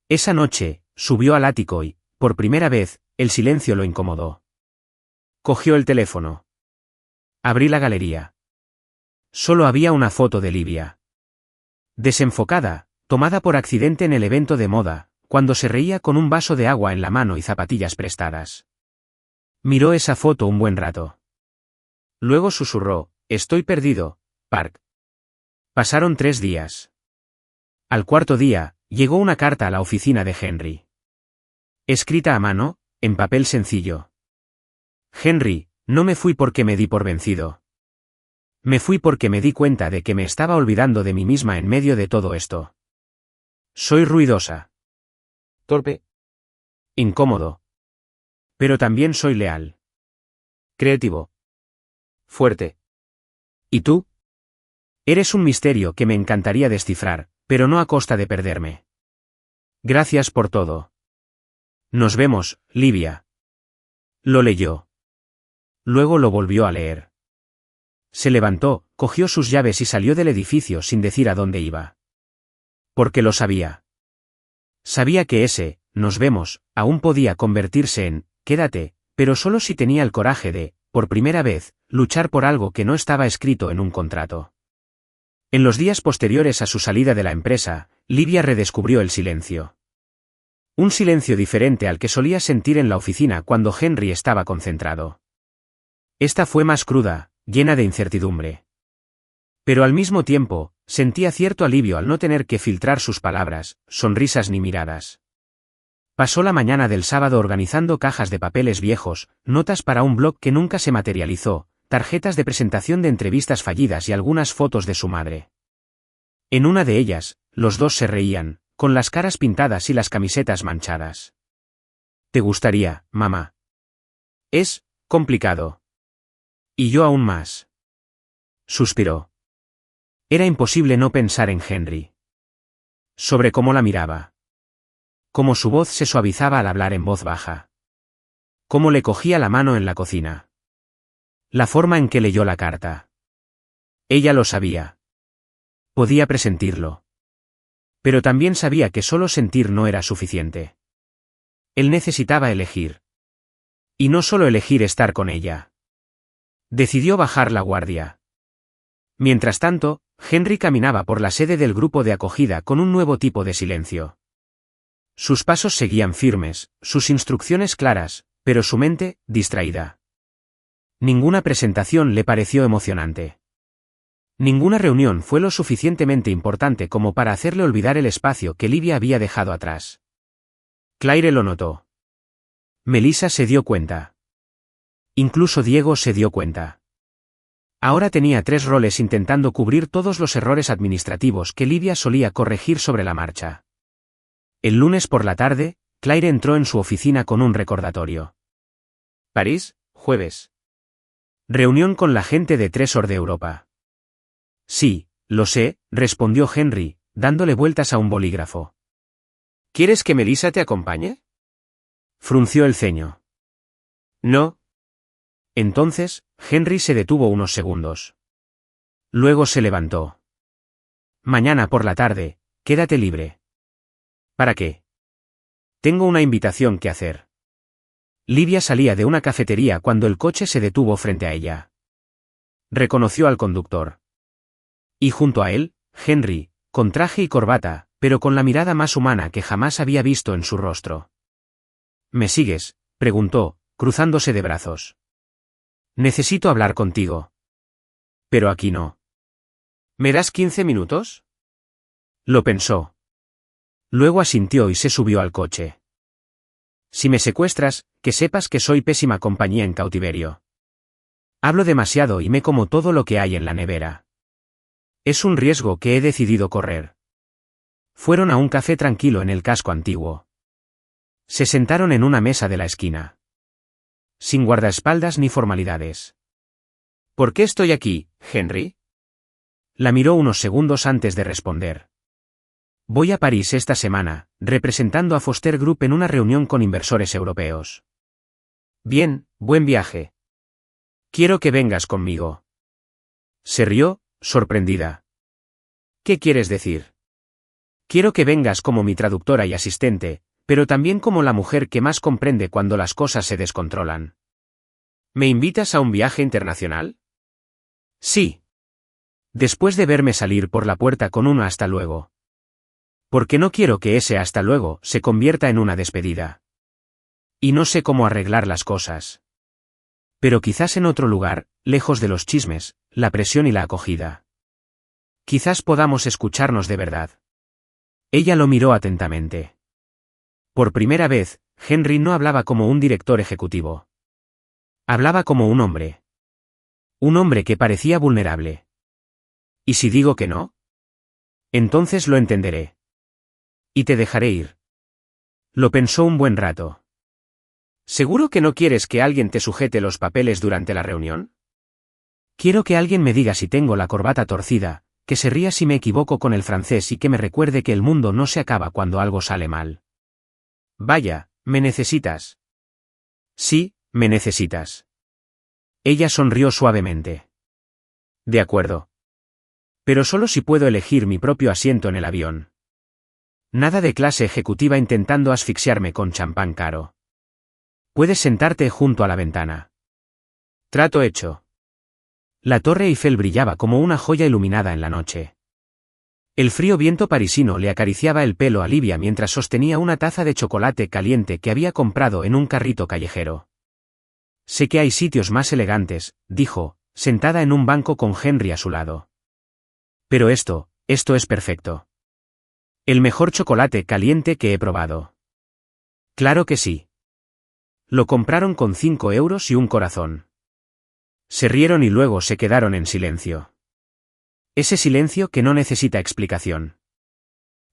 Esa noche, subió al ático y, por primera vez, el silencio lo incomodó. Cogió el teléfono. Abrí la galería. Solo había una foto de Livia. Desenfocada, tomada por accidente en el evento de moda, cuando se reía con un vaso de agua en la mano y zapatillas prestadas. Miró esa foto un buen rato. Luego susurró, estoy perdido, Park. Pasaron 3 días. Al cuarto día, llegó una carta a la oficina de Henry. Escrita a mano, en papel sencillo. Henry, no me fui porque me di por vencido. Me fui porque me di cuenta de que me estaba olvidando de mí misma en medio de todo esto. Soy ruidosa. Torpe. Incómodo. Pero también soy leal. Creativo. Fuerte. ¿Y tú? Eres un misterio que me encantaría descifrar, pero no a costa de perderme. Gracias por todo. Nos vemos, Livia. Lo leyó. Luego lo volvió a leer. Se levantó, cogió sus llaves y salió del edificio sin decir a dónde iba. Porque lo sabía. Sabía que ese, nos vemos, aún podía convertirse en, quédate, pero solo si tenía el coraje de, por primera vez, luchar por algo que no estaba escrito en un contrato. En los días posteriores a su salida de la empresa, Livia redescubrió el silencio. Un silencio diferente al que solía sentir en la oficina cuando Henry estaba concentrado. Esta fue más cruda, llena de incertidumbre. Pero al mismo tiempo, sentía cierto alivio al no tener que filtrar sus palabras, sonrisas ni miradas. Pasó la mañana del sábado organizando cajas de papeles viejos, notas para un blog que nunca se materializó, tarjetas de presentación de entrevistas fallidas y algunas fotos de su madre. En una de ellas, los dos se reían, con las caras pintadas y las camisetas manchadas. ¿Te gustaría, mamá? Es complicado. Y yo aún más. Suspiró. Era imposible no pensar en Henry. Sobre cómo la miraba. Cómo su voz se suavizaba al hablar en voz baja. Cómo le cogía la mano en la cocina. La forma en que leyó la carta. Ella lo sabía. Podía presentirlo. Pero también sabía que solo sentir no era suficiente. Él necesitaba elegir. Y no solo elegir estar con ella. Decidió bajar la guardia. Mientras tanto, Henry caminaba por la sede del grupo de acogida con un nuevo tipo de silencio. Sus pasos seguían firmes, sus instrucciones claras, pero su mente, distraída. Ninguna presentación le pareció emocionante. Ninguna reunión fue lo suficientemente importante como para hacerle olvidar el espacio que Livia había dejado atrás. Claire lo notó. Melissa se dio cuenta. Incluso Diego se dio cuenta. Ahora tenía 3 roles intentando cubrir todos los errores administrativos que Livia solía corregir sobre la marcha. El lunes por la tarde, Claire entró en su oficina con un recordatorio. París, jueves. Reunión con la gente de Tresor de Europa. Sí, lo sé, respondió Henry, dándole vueltas a un bolígrafo. ¿Quieres que Melissa te acompañe? Frunció el ceño. No. Entonces, Henry se detuvo unos segundos. Luego se levantó. Mañana por la tarde, quédate libre. ¿Para qué? Tengo una invitación que hacer. Livia salía de una cafetería cuando el coche se detuvo frente a ella. Reconoció al conductor. Y junto a él, Henry, con traje y corbata, pero con la mirada más humana que jamás había visto en su rostro. ¿Me sigues?, preguntó, cruzándose de brazos. Necesito hablar contigo. Pero aquí no. ¿Me das 15 minutos? Lo pensó. Luego asintió y se subió al coche. Si me secuestras, que sepas que soy pésima compañía en cautiverio. Hablo demasiado y me como todo lo que hay en la nevera. Es un riesgo que he decidido correr. Fueron a un café tranquilo en el casco antiguo. Se sentaron en una mesa de la esquina. Sin guardaespaldas ni formalidades. ¿Por qué estoy aquí, Henry? La miró unos segundos antes de responder. Voy a París esta semana, representando a Foster Group en una reunión con inversores europeos. Bien, buen viaje. Quiero que vengas conmigo. Se rió, sorprendida. ¿Qué quieres decir? Quiero que vengas como mi traductora y asistente, pero también como la mujer que más comprende cuando las cosas se descontrolan. ¿Me invitas a un viaje internacional? Sí. Después de verme salir por la puerta con un hasta luego. Porque no quiero que ese hasta luego se convierta en una despedida. Y no sé cómo arreglar las cosas. Pero quizás en otro lugar, lejos de los chismes, la presión y la acogida. Quizás podamos escucharnos de verdad. Ella lo miró atentamente. Por primera vez, Henry no hablaba como un director ejecutivo. Hablaba como un hombre. Un hombre que parecía vulnerable. ¿Y si digo que no? Entonces lo entenderé. Y te dejaré ir. Lo pensó un buen rato. ¿Seguro que no quieres que alguien te sujete los papeles durante la reunión? Quiero que alguien me diga si tengo la corbata torcida, que se ría si me equivoco con el francés y que me recuerde que el mundo no se acaba cuando algo sale mal. Vaya, ¿me necesitas? Sí, me necesitas. Ella sonrió suavemente. De acuerdo. Pero solo si puedo elegir mi propio asiento en el avión. Nada de clase ejecutiva intentando asfixiarme con champán caro. Puedes sentarte junto a la ventana. Trato hecho. La Torre Eiffel brillaba como una joya iluminada en la noche. El frío viento parisino le acariciaba el pelo a Livia mientras sostenía una taza de chocolate caliente que había comprado en un carrito callejero. Sé que hay sitios más elegantes, dijo, sentada en un banco con Henry a su lado. Pero esto es perfecto. El mejor chocolate caliente que he probado. Claro que sí. Lo compraron con 5 euros y un corazón. Se rieron y luego se quedaron en silencio. Ese silencio que no necesita explicación.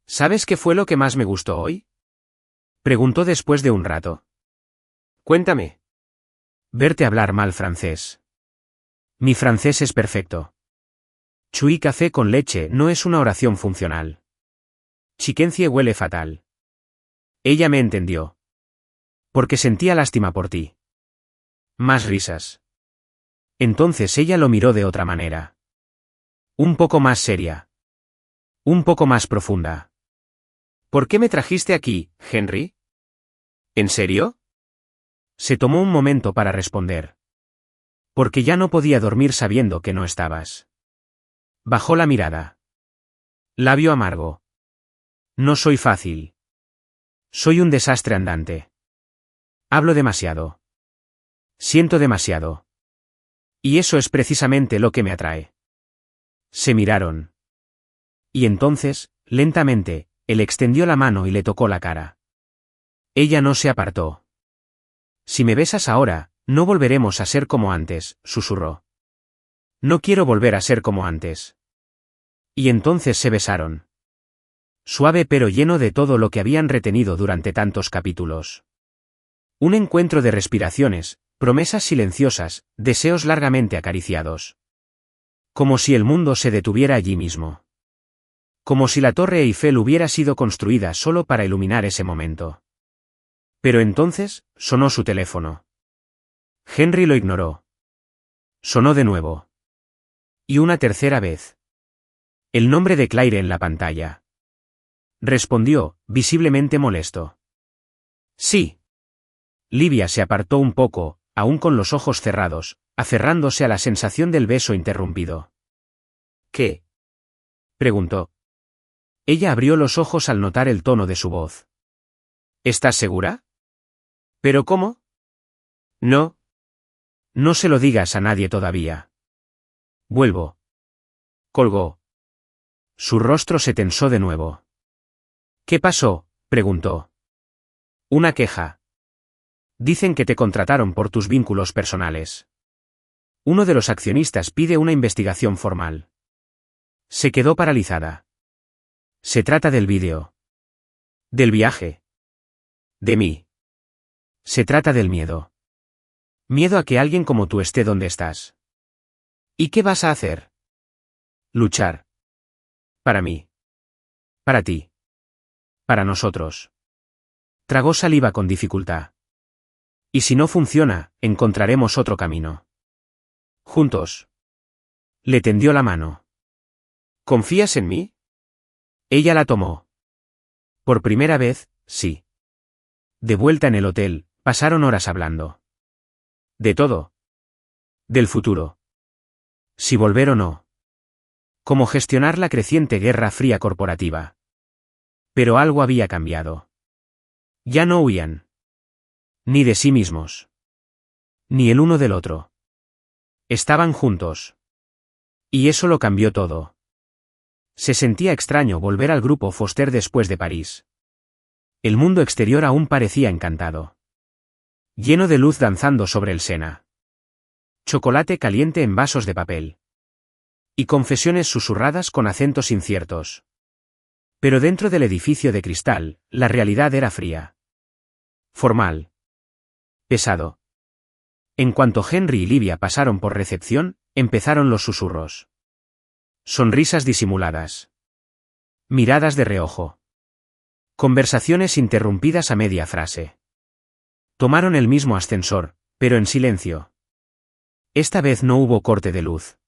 ¿Sabes qué fue lo que más me gustó hoy? Preguntó después de un rato. Cuéntame. Verte hablar mal francés. Mi francés es perfecto. Chui café con leche no es una oración funcional. Chiquencie huele fatal. Ella me entendió. Porque sentía lástima por ti. Más risas. Entonces ella lo miró de otra manera. Un poco más seria. Un poco más profunda. ¿Por qué me trajiste aquí, Henry? ¿En serio? Se tomó un momento para responder. Porque ya no podía dormir sabiendo que no estabas. Bajó la mirada. Labio amargo. No soy fácil. Soy un desastre andante. Hablo demasiado. Siento demasiado. Y eso es precisamente lo que me atrae. Se miraron. Y entonces, lentamente, él extendió la mano y le tocó la cara. Ella no se apartó. Si me besas ahora, no volveremos a ser como antes, susurró. No quiero volver a ser como antes. Y entonces se besaron. Suave pero lleno de todo lo que habían retenido durante tantos capítulos. Un encuentro de respiraciones, promesas silenciosas, deseos largamente acariciados. Como si el mundo se detuviera allí mismo. Como si la Torre Eiffel hubiera sido construida solo para iluminar ese momento. Pero entonces, sonó su teléfono. Henry lo ignoró. Sonó de nuevo. Y una tercera vez. El nombre de Claire en la pantalla. Respondió, visiblemente molesto. Sí. Livia se apartó un poco, aún con los ojos cerrados, aferrándose a la sensación del beso interrumpido. ¿Qué? Preguntó. Ella abrió los ojos al notar el tono de su voz. ¿Estás segura? ¿Pero cómo? No. No se lo digas a nadie todavía. Vuelvo. Colgó. Su rostro se tensó de nuevo. ¿Qué pasó?, preguntó. Una queja. Dicen que te contrataron por tus vínculos personales. Uno de los accionistas pide una investigación formal. Se quedó paralizada. Se trata del vídeo. Del viaje. De mí. Se trata del miedo. Miedo a que alguien como tú esté donde estás. ¿Y qué vas a hacer? Luchar. Para mí. Para ti. Para nosotros. Tragó saliva con dificultad. Y si no funciona, encontraremos otro camino. Juntos. Le tendió la mano. ¿Confías en mí? Ella la tomó. Por primera vez, sí. De vuelta en el hotel, pasaron horas hablando. De todo. Del futuro. Si volver o no. Cómo gestionar la creciente guerra fría corporativa. Pero algo había cambiado. Ya no huían. Ni de sí mismos. Ni el uno del otro. Estaban juntos. Y eso lo cambió todo. Se sentía extraño volver al grupo Foster después de París. El mundo exterior aún parecía encantado. Lleno de luz danzando sobre el Sena. Chocolate caliente en vasos de papel. Y confesiones susurradas con acentos inciertos. Pero dentro del edificio de cristal, la realidad era fría. Formal. Pesado. En cuanto Henry y Livia pasaron por recepción, empezaron los susurros. Sonrisas disimuladas. Miradas de reojo. Conversaciones interrumpidas a media frase. Tomaron el mismo ascensor, pero en silencio. Esta vez no hubo corte de luz.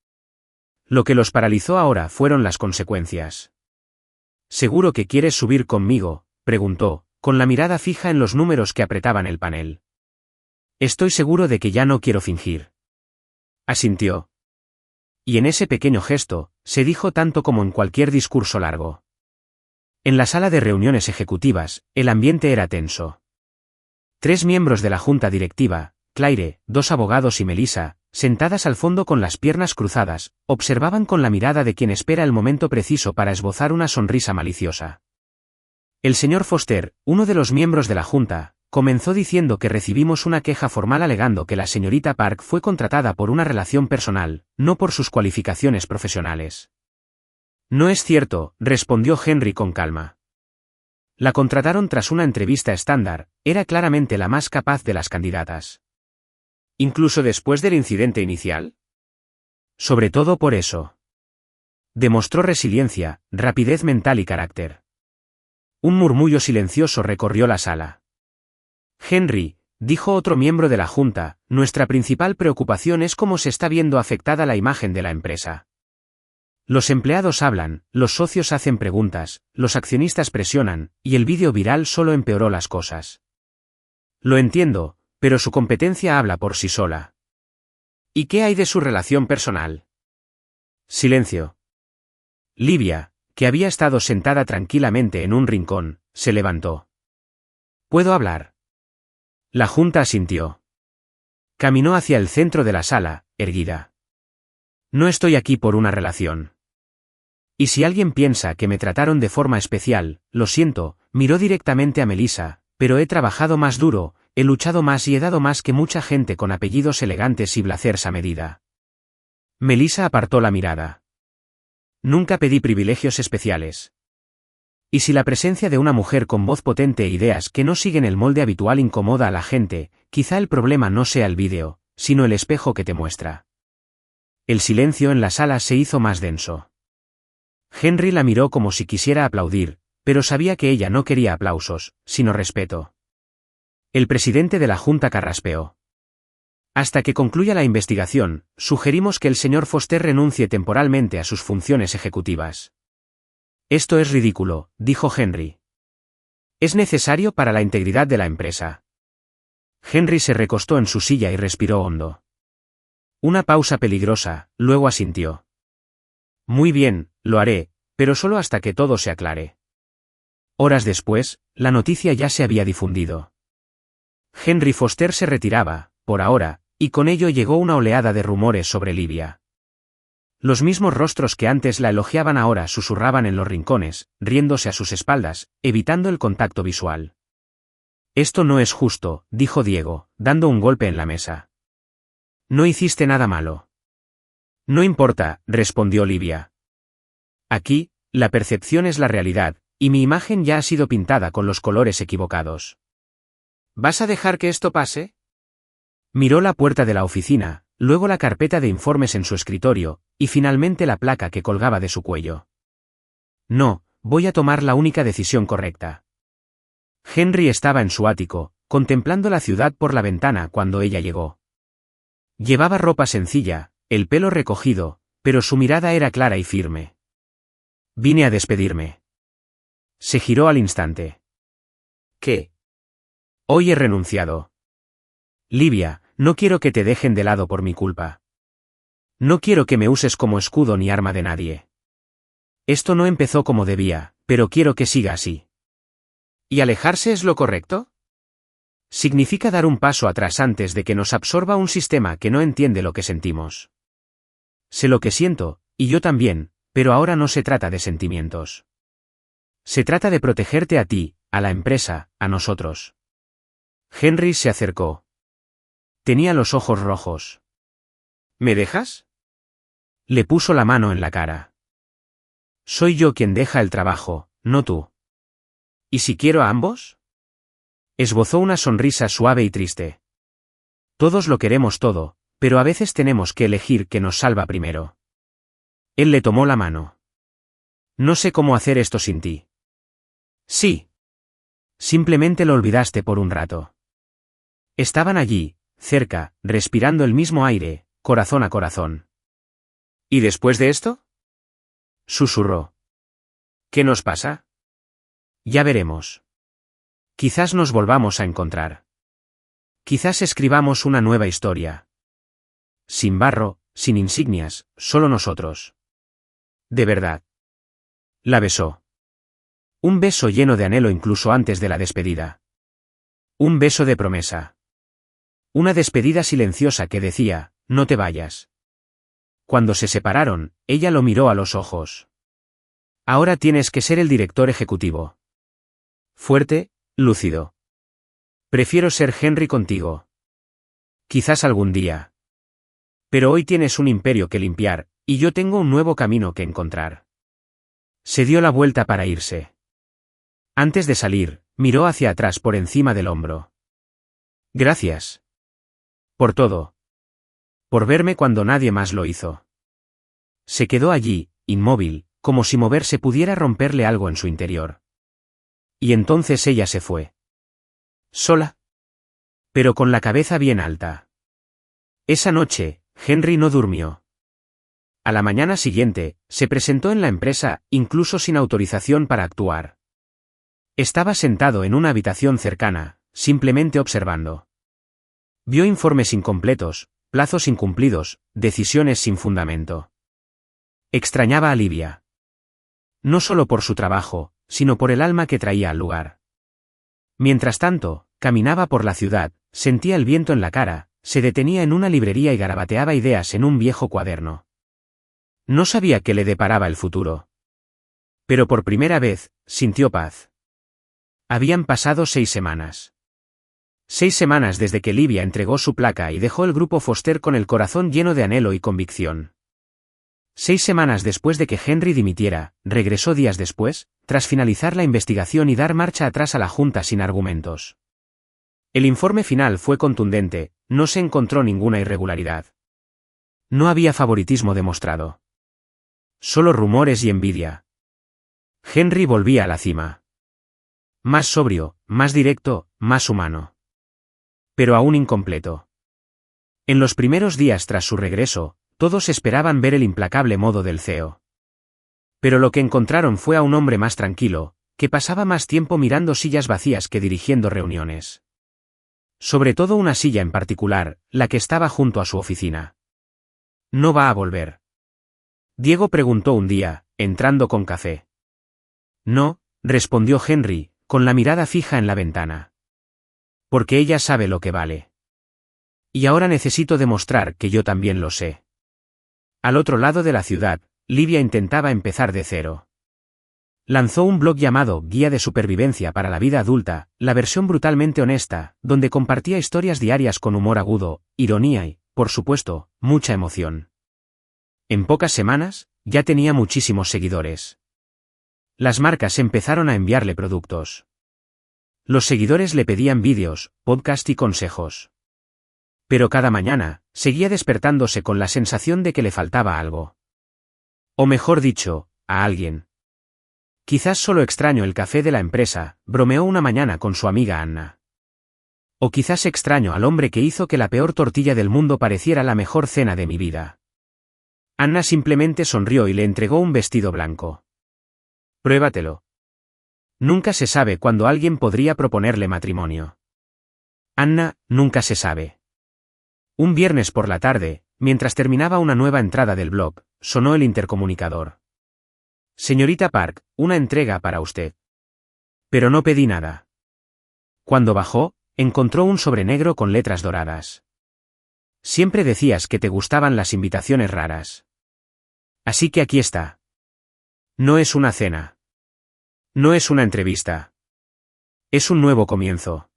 Lo que los paralizó ahora fueron las consecuencias. ¿Seguro que quieres subir conmigo?, preguntó, con la mirada fija en los números que apretaban el panel. Estoy seguro de que ya no quiero fingir. Asintió. Y en ese pequeño gesto, se dijo tanto como en cualquier discurso largo. En la sala de reuniones ejecutivas, el ambiente era tenso. 3 miembros de la junta directiva, Claire, 2 abogados y Melissa, sentadas al fondo con las piernas cruzadas, observaban con la mirada de quien espera el momento preciso para esbozar una sonrisa maliciosa. El señor Foster, uno de los miembros de la junta, comenzó diciendo que recibimos una queja formal alegando que la señorita Park fue contratada por una relación personal, no por sus cualificaciones profesionales. No es cierto, respondió Henry con calma. La contrataron tras una entrevista estándar, era claramente la más capaz de las candidatas. ¿Incluso después del incidente inicial? Sobre todo por eso. Demostró resiliencia, rapidez mental y carácter. Un murmullo silencioso recorrió la sala. Henry, dijo otro miembro de la junta, nuestra principal preocupación es cómo se está viendo afectada la imagen de la empresa. Los empleados hablan, los socios hacen preguntas, los accionistas presionan, y el vídeo viral solo empeoró las cosas. Lo entiendo, pero su competencia habla por sí sola. ¿Y qué hay de su relación personal? Silencio. Livia, que había estado sentada tranquilamente en un rincón, se levantó. ¿Puedo hablar? La junta asintió. Caminó hacia el centro de la sala, erguida. No estoy aquí por una relación. Y si alguien piensa que me trataron de forma especial, lo siento, miró directamente a Melissa, pero he trabajado más duro, he luchado más y he dado más que mucha gente con apellidos elegantes y blazers a medida. Melissa apartó la mirada. Nunca pedí privilegios especiales. Y si la presencia de una mujer con voz potente e ideas que no siguen el molde habitual incomoda a la gente, quizá el problema no sea el vídeo, sino el espejo que te muestra. El silencio en la sala se hizo más denso. Henry la miró como si quisiera aplaudir, pero sabía que ella no quería aplausos, sino respeto. El presidente de la junta carraspeó. Hasta que concluya la investigación, sugerimos que el señor Foster renuncie temporalmente a sus funciones ejecutivas. Esto es ridículo, dijo Henry. Es necesario para la integridad de la empresa. Henry se recostó en su silla y respiró hondo. Una pausa peligrosa, luego asintió. Muy bien, lo haré, pero solo hasta que todo se aclare. Horas después, la noticia ya se había difundido. Henry Foster se retiraba, por ahora, y con ello llegó una oleada de rumores sobre Livia. Los mismos rostros que antes la elogiaban ahora susurraban en los rincones, riéndose a sus espaldas, evitando el contacto visual. Esto no es justo, dijo Diego, dando un golpe en la mesa. No hiciste nada malo. No importa, respondió Livia. Aquí, la percepción es la realidad, y mi imagen ya ha sido pintada con los colores equivocados. ¿Vas a dejar que esto pase? Miró la puerta de la oficina, luego la carpeta de informes en su escritorio, y finalmente la placa que colgaba de su cuello. No, voy a tomar la única decisión correcta. Henry estaba en su ático, contemplando la ciudad por la ventana cuando ella llegó. Llevaba ropa sencilla, el pelo recogido, pero su mirada era clara y firme. Vine a despedirme. Se giró al instante. ¿Qué? Hoy he renunciado. Livia, no quiero que te dejen de lado por mi culpa. No quiero que me uses como escudo ni arma de nadie. Esto no empezó como debía, pero quiero que siga así. ¿Y alejarse es lo correcto? Significa dar un paso atrás antes de que nos absorba un sistema que no entiende lo que sentimos. Sé lo que siento, y yo también, pero ahora no se trata de sentimientos. Se trata de protegerte a ti, a la empresa, a nosotros. Henry se acercó. Tenía los ojos rojos. ¿Me dejas? Le puso la mano en la cara. Soy yo quien deja el trabajo, no tú. ¿Y si quiero a ambos? Esbozó una sonrisa suave y triste. Todos lo queremos todo, pero a veces tenemos que elegir qué nos salva primero. Él le tomó la mano. No sé cómo hacer esto sin ti. Sí. Simplemente lo olvidaste por un rato. Estaban allí, cerca, respirando el mismo aire, corazón a corazón. ¿Y después de esto? Susurró. ¿Qué nos pasa? Ya veremos. Quizás nos volvamos a encontrar. Quizás escribamos una nueva historia. Sin barro, sin insignias, solo nosotros. De verdad. La besó. Un beso lleno de anhelo incluso antes de la despedida. Un beso de promesa. Una despedida silenciosa que decía, no te vayas. Cuando se separaron, ella lo miró a los ojos. Ahora tienes que ser el director ejecutivo. Fuerte, lúcido. Prefiero ser Henry contigo. Quizás algún día. Pero hoy tienes un imperio que limpiar, y yo tengo un nuevo camino que encontrar. Se dio la vuelta para irse. Antes de salir, miró hacia atrás por encima del hombro. Gracias. Por todo. Por verme cuando nadie más lo hizo. Se quedó allí, inmóvil, como si moverse pudiera romperle algo en su interior. Y entonces ella se fue. Sola. Pero con la cabeza bien alta. Esa noche, Henry no durmió. A la mañana siguiente, se presentó en la empresa, incluso sin autorización para actuar. Estaba sentado en una habitación cercana, simplemente observando. Vio informes incompletos, plazos incumplidos, decisiones sin fundamento. Extrañaba a Livia. No solo por su trabajo, sino por el alma que traía al lugar. Mientras tanto, caminaba por la ciudad, sentía el viento en la cara, se detenía en una librería y garabateaba ideas en un viejo cuaderno. No sabía qué le deparaba el futuro. Pero por primera vez, sintió paz. Habían pasado 6 semanas. 6 semanas desde que Livia entregó su placa y dejó el grupo Foster con el corazón lleno de anhelo y convicción. 6 semanas después de que Henry dimitiera, regresó días después, tras finalizar la investigación y dar marcha atrás a la Junta sin argumentos. El informe final fue contundente, no se encontró ninguna irregularidad. No había favoritismo demostrado. Solo rumores y envidia. Henry volvía a la cima. Más sobrio, más directo, más humano. Pero aún incompleto. En los primeros días tras su regreso, todos esperaban ver el implacable modo del CEO. Pero lo que encontraron fue a un hombre más tranquilo, que pasaba más tiempo mirando sillas vacías que dirigiendo reuniones. Sobre todo una silla en particular, la que estaba junto a su oficina. ¿No va a volver? Diego preguntó un día, entrando con café. No, respondió Henry, con la mirada fija en la ventana. Porque ella sabe lo que vale. Y ahora necesito demostrar que yo también lo sé. Al otro lado de la ciudad, Livia intentaba empezar de cero. Lanzó un blog llamado Guía de Supervivencia para la Vida Adulta, la versión brutalmente honesta, donde compartía historias diarias con humor agudo, ironía y, por supuesto, mucha emoción. En pocas semanas, ya tenía muchísimos seguidores. Las marcas empezaron a enviarle productos. Los seguidores le pedían vídeos, podcast y consejos. Pero cada mañana, seguía despertándose con la sensación de que le faltaba algo. O mejor dicho, a alguien. Quizás solo extraño el café de la empresa, bromeó una mañana con su amiga Anna. O quizás extraño al hombre que hizo que la peor tortilla del mundo pareciera la mejor cena de mi vida. Anna simplemente sonrió y le entregó un vestido blanco. Pruébatelo. Nunca se sabe cuándo alguien podría proponerle matrimonio. Anna, nunca se sabe. Un viernes por la tarde, mientras terminaba una nueva entrada del blog, sonó el intercomunicador. Señorita Park, una entrega para usted. Pero no pedí nada. Cuando bajó, encontró un sobre negro con letras doradas. Siempre decías que te gustaban las invitaciones raras. Así que aquí está. No es una cena. No es una entrevista. Es un nuevo comienzo.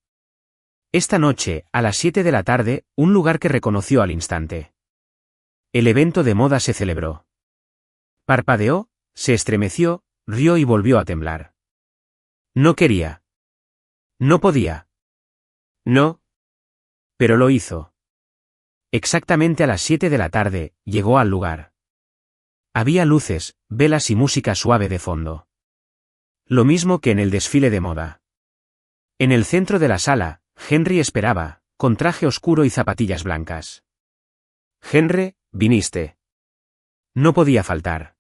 Esta noche, a las 7 de la tarde, un lugar que reconoció al instante. El evento de moda se celebró. Parpadeó, se estremeció, rió y volvió a temblar. No quería. No podía. No. Pero lo hizo. Exactamente a las 7 de la tarde, llegó al lugar. Había luces, velas y música suave de fondo. Lo mismo que en el desfile de moda. En el centro de la sala, Henry esperaba, con traje oscuro y zapatillas blancas. Henry, viniste. No podía faltar.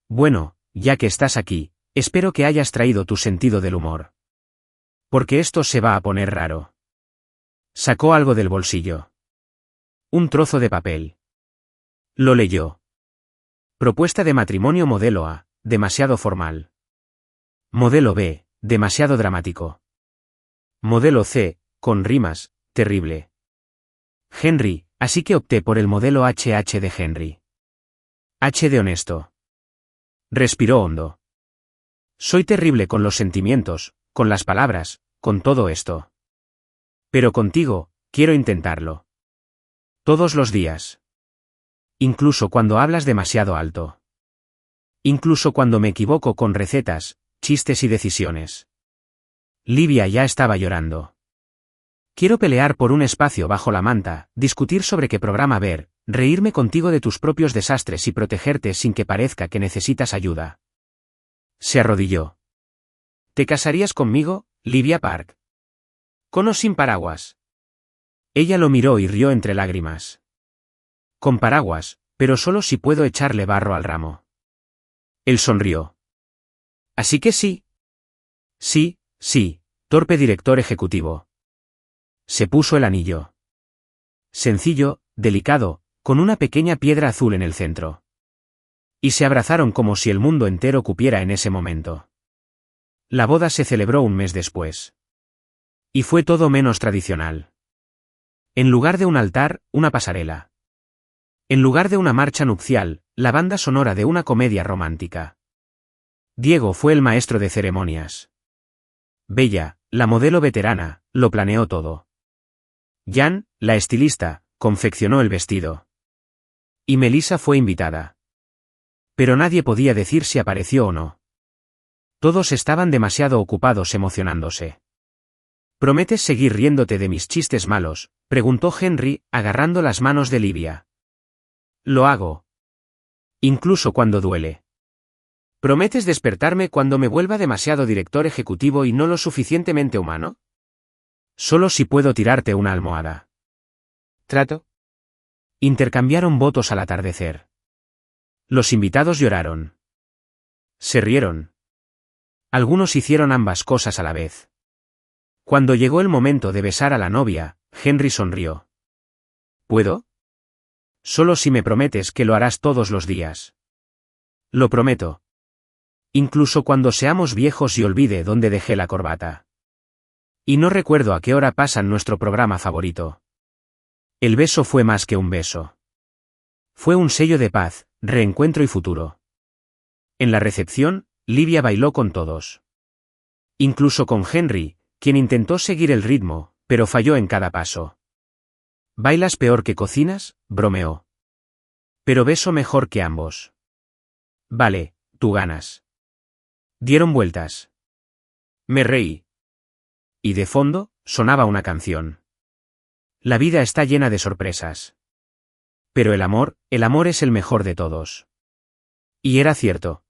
Bueno, ya que estás aquí, espero que hayas traído tu sentido del humor. Porque esto se va a poner raro. Sacó algo del bolsillo. Un trozo de papel. Lo leyó. Propuesta de matrimonio modelo A, demasiado formal. Modelo B, demasiado dramático. Modelo C, con rimas, terrible. Henry, así que opté por el modelo HH de Henry. H de honesto. Respiró hondo. Soy terrible con los sentimientos, con las palabras, con todo esto. Pero contigo, quiero intentarlo. Todos los días. Incluso cuando hablas demasiado alto. Incluso cuando me equivoco con recetas, chistes y decisiones. Livia ya estaba llorando. Quiero pelear por un espacio bajo la manta, discutir sobre qué programa ver, reírme contigo de tus propios desastres y protegerte sin que parezca que necesitas ayuda. Se arrodilló. ¿Te casarías conmigo, Livia Park? ¿Con o sin paraguas? Ella lo miró y rió entre lágrimas. Con paraguas, pero solo si puedo echarle barro al ramo. Él sonrió. Así que sí. Sí, sí, torpe director ejecutivo. Se puso el anillo. Sencillo, delicado, con una pequeña piedra azul en el centro. Y se abrazaron como si el mundo entero cupiera en ese momento. La boda se celebró un mes después. Y fue todo menos tradicional. En lugar de un altar, una pasarela. En lugar de una marcha nupcial, la banda sonora de una comedia romántica. Diego fue el maestro de ceremonias. Bella, la modelo veterana, lo planeó todo. Jan, la estilista, confeccionó el vestido. Y Melissa fue invitada. Pero nadie podía decir si apareció o no. Todos estaban demasiado ocupados emocionándose. ¿Prometes seguir riéndote de mis chistes malos?, preguntó Henry, agarrando las manos de Livia. Lo hago. Incluso cuando duele. ¿Prometes despertarme cuando me vuelva demasiado director ejecutivo y no lo suficientemente humano? Solo si puedo tirarte una almohada. ¿Trato? Intercambiaron votos al atardecer. Los invitados lloraron. Se rieron. Algunos hicieron ambas cosas a la vez. Cuando llegó el momento de besar a la novia, Henry sonrió. ¿Puedo? Solo si me prometes que lo harás todos los días. Lo prometo. Incluso cuando seamos viejos y olvide dónde dejé la corbata. Y no recuerdo a qué hora pasan nuestro programa favorito. El beso fue más que un beso. Fue un sello de paz, reencuentro y futuro. En la recepción, Livia bailó con todos. Incluso con Henry, quien intentó seguir el ritmo, pero falló en cada paso. ¿Bailas peor que cocinas?, bromeó. Pero beso mejor que ambos. Vale, tú ganas. Dieron vueltas. Me reí. Y de fondo, sonaba una canción. La vida está llena de sorpresas. Pero el amor es el mejor de todos. Y era cierto.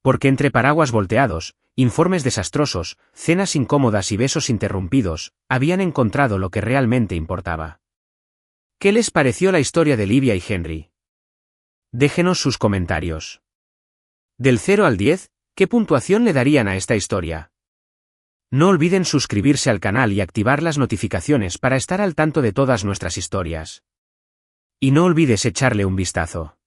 Porque entre paraguas volteados, informes desastrosos, cenas incómodas y besos interrumpidos, habían encontrado lo que realmente importaba. ¿Qué les pareció la historia de Livia y Henry? Déjenos sus comentarios. Del 0 al 10, ¿qué puntuación le darían a esta historia? No olviden suscribirse al canal y activar las notificaciones para estar al tanto de todas nuestras historias. Y no olvides echarle un vistazo.